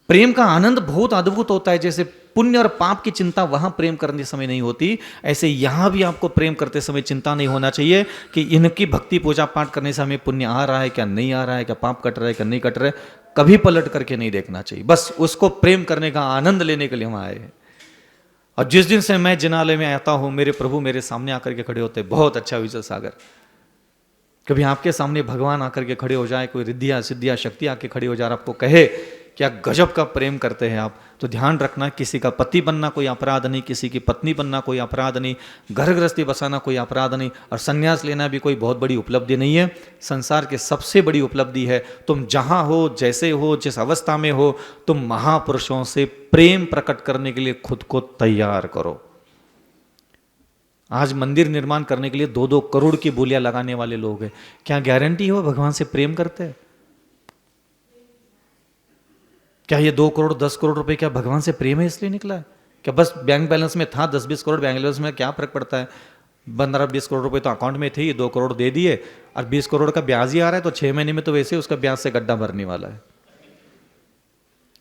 प्रेम का आनंद बहुत अद्भुत होता है। जैसे पुण्य और पाप की चिंता वहां प्रेम करने समय नहीं होती, ऐसे यहां भी आपको प्रेम करते समय चिंता नहीं होना चाहिए कि इनकी भक्ति पूजा पाठ करने से हमें पुण्य आ रहा है क्या, नहीं आ रहा है क्या, पाप कट रहा है क्या, नहीं कट रहा है, कभी पलट करके नहीं देखना चाहिए। बस उसको प्रेम करने का आनंद लेने के लिए हम आए हैं। और जिस दिन से मैं जिनालय में आता हूं, मेरे प्रभु मेरे सामने आकर के खड़े होते, बहुत अच्छा विजय सागर। कभी आपके सामने भगवान आकर के खड़े हो जाए, कोई रिद्धियां सिद्धियां शक्ति आके खड़ी हो जाए, आपको कहे क्या गजब का प्रेम करते हैं आप, तो ध्यान रखना, किसी का पति बनना कोई अपराध नहीं, किसी की पत्नी बनना कोई अपराध नहीं, घर गृहस्थी बसाना कोई अपराध नहीं, और संन्यास लेना भी कोई बहुत बड़ी उपलब्धि नहीं है। संसार की सबसे बड़ी उपलब्धि है तुम जहां हो, जैसे हो, जिस अवस्था में हो, तुम महापुरुषों से प्रेम प्रकट करने के लिए खुद को तैयार करो। आज मंदिर निर्माण करने के लिए 2-2 करोड़ की बोलियां लगाने वाले लोग हैं, क्या गारंटी हो भगवान से प्रेम करते हैं? क्या ये 2 करोड़ 10 करोड़ रुपए क्या भगवान से प्रेम है इसलिए निकला है? क्या बस बैंक बैलेंस में था 10-20 करोड़ बैंक बैलेंस में क्या फर्क पड़ता है? 15-20 करोड़ रुपए तो अकाउंट में थे, ये 2 करोड़ दे दिए और 20 करोड़ का ब्याज ही आ रहा है, तो 6 महीने में तो वैसे उसका ब्याज से गड्ढा भरने वाला है।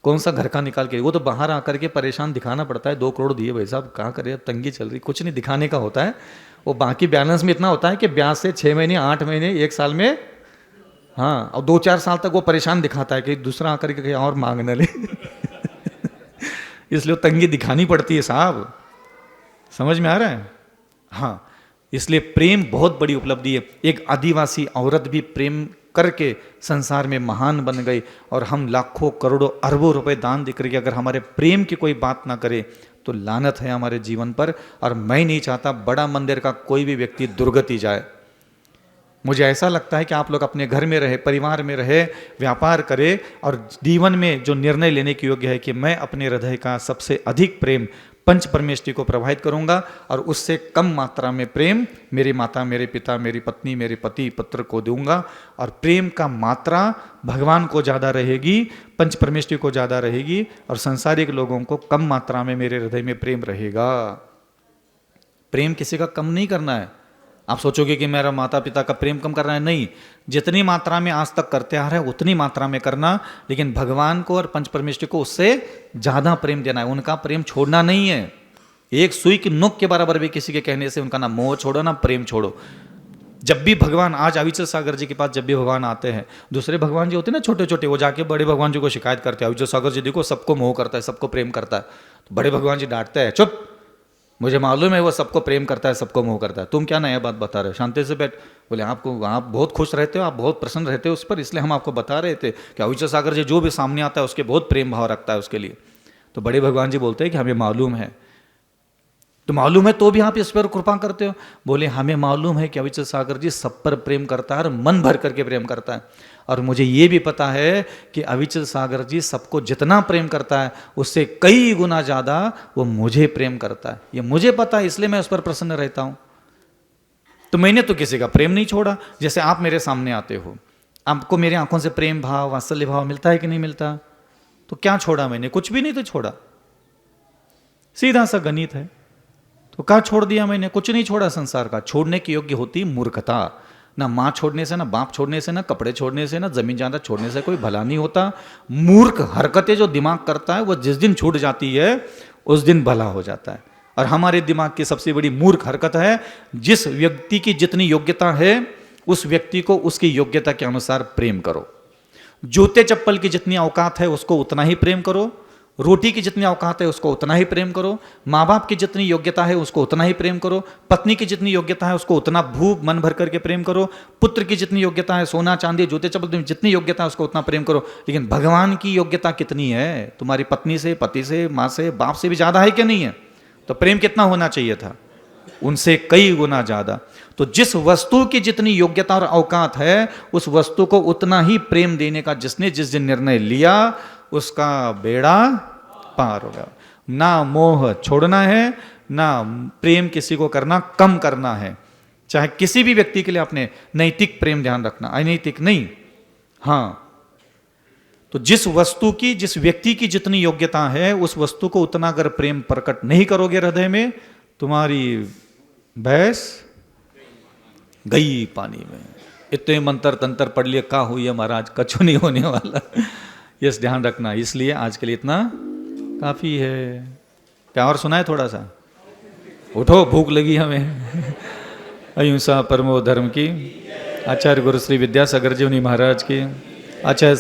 कौन सा घर का निकाल के, वो तो बाहर आकर के परेशान दिखाना पड़ता है, 2 करोड़ दिए भाई साहब, कहाँ करे, अब तंगी चल रही, कुछ नहीं दिखाने का होता है। वो बाकी बैलेंस में इतना होता है कि ब्याज से 6 महीने 8 महीने 1 साल में, हाँ, और 2-4 साल तक वो परेशान दिखाता है कि दूसरा आकर के कहीं और मांग न ले इसलिए तंगी दिखानी पड़ती है साहब, समझ में आ रहा है? हाँ, इसलिए प्रेम बहुत बड़ी उपलब्धि है। एक आदिवासी औरत भी प्रेम करके संसार में महान बन गई, और हम लाखों करोड़ों अरबों रुपए दान देकर के अगर हमारे प्रेम की कोई बात ना करे तो लानत है हमारे जीवन पर। और मैं नहीं चाहता बड़ा मंदिर का कोई भी व्यक्ति दुर्गति जाए। मुझे ऐसा लगता है कि आप लोग अपने घर में रहे, परिवार में रहे, व्यापार करें, और जीवन में जो निर्णय लेने के योग्य है कि मैं अपने हृदय का सबसे अधिक प्रेम पंच परमेष्टि को प्रवाहित करूंगा, और उससे कम मात्रा में प्रेम मेरी माता, मेरे पिता, मेरी पत्नी, मेरे पति पुत्र को दूंगा, और प्रेम का मात्रा भगवान को ज़्यादा रहेगी, पंच परमेष्टि को ज़्यादा रहेगी, और सांसारिक लोगों को कम मात्रा में मेरे हृदय में प्रेम रहेगा। प्रेम किसी का कम नहीं करना है। आप सोचोगे कि मेरा माता पिता का प्रेम कम कर रहा है, नहीं, जितनी मात्रा में आज तक करते आ रहे हैं उतनी मात्रा में करना, लेकिन भगवान को और पंच परमेष्टि को उससे ज्यादा प्रेम देना है, उनका प्रेम छोड़ना नहीं है। एक सुई की नोक के बराबर भी किसी के कहने से उनका ना मोह छोड़ो ना प्रेम छोड़ो। जब भी भगवान, आज अविचल सागर जी के पास जब भी भगवान आते हैं, दूसरे भगवान जी होते हैं ना छोटे छोटे, वो जाके बड़े भगवान जी को शिकायत करते हैं, अविचल सागर जी देखो सबको मोह करता है, सबको प्रेम करता है। तो बड़े भगवान जी डांटते हैं, चुप, मुझे मालूम है वो सबको प्रेम करता है, सबको मोह करता है, तुम क्या नया बात बता रहे हो, शांति से बैठ। बोले आपको, आप बहुत खुश रहते हो, आप बहुत प्रसन्न रहते हो उस पर, इसलिए हम आपको बता रहे थे कि अविचल सागर जी जो भी सामने आता है उसके बहुत प्रेम भाव रखता है उसके लिए। तो बड़े भगवान जी बोलते हैं कि हमें मालूम है। तो मालूम है तो भी आप इस पर कृपा करते हो? बोले हमें मालूम है कि अविचल सागर जी सब पर प्रेम करता है और मन भर करके प्रेम करता है, और मुझे ये भी पता है कि अविचल सागर जी सबको जितना प्रेम करता है उससे कई गुना ज्यादा वो मुझे प्रेम करता है। ये मुझे पता है, इसलिए मैं उस पर प्रसन्न रहता हूं। तो मैंने तो किसी का प्रेम नहीं छोड़ा। जैसे आप मेरे सामने आते हो, आपको मेरी आंखों से प्रेम भाव, वात्सल्य भाव मिलता है कि नहीं मिलता? तो क्या छोड़ा मैंने? कुछ भी नहीं तो छोड़ा, सीधा सा गणित है। तो क्या छोड़ दिया मैंने? कुछ नहीं छोड़ा संसार का। छोड़ने की योग्य होती मूर्खता। ना माँ छोड़ने से, ना बाप छोड़ने से, ना कपड़े छोड़ने से, ना जमीन जायदाद छोड़ने से कोई भला नहीं होता। मूर्ख हरकतें जो दिमाग करता है वो जिस दिन छूट जाती है उस दिन भला हो जाता है। और हमारे दिमाग की सबसे बड़ी मूर्ख हरकत है, जिस व्यक्ति की जितनी योग्यता है उस व्यक्ति को उसकी योग्यता के अनुसार प्रेम करो। जूते चप्पल की जितनी औकात है उसको उतना ही प्रेम करो, रोटी की जितनी औकात है उसको उतना ही प्रेम करो, माँ बाप की जितनी योग्यता है उसको उतना ही प्रेम करो, पत्नी की जितनी योग्यता है उसको उतना भूख मन भर करके प्रेम करो, पुत्र की जितनी योग्यता है, सोना चांदी जूते चप्पल में जितनी योग्यता है उसको उतना प्रेम करो। लेकिन भगवान की योग्यता कितनी है? तुम्हारी पत्नी से, पति से, माँ से, बाप से भी ज्यादा है कि नहीं है? तो प्रेम कितना होना चाहिए था? उनसे कई गुना ज्यादा। तो जिस वस्तु की जितनी योग्यता और औकात है उस वस्तु को उतना ही प्रेम देने का जिसने जिस दिन निर्णय लिया उसका बेड़ा पार हो गया। ना मोह छोड़ना है, ना प्रेम किसी को करना कम करना है। चाहे किसी भी व्यक्ति के लिए आपने नैतिक प्रेम ध्यान रखना, अनैतिक नहीं। हाँ, तो जिस वस्तु की, जिस व्यक्ति की जितनी योग्यता है उस वस्तु को उतना अगर प्रेम प्रकट नहीं करोगे हृदय में, तुम्हारी भैंस गई पानी में। इतने मंत्र तंत्र पढ़ लिए, का हुई है महाराज, कछु नहीं होने वाला। यस, ध्यान रखना। इसलिए आज के लिए इतना काफी है। क्या और सुना है थोड़ा सा? उठो, भूख लगी हमें। अहिंसा परमो धर्म की। आचार्य गुरु श्री विद्यासागर जी महाराज की। आचार्य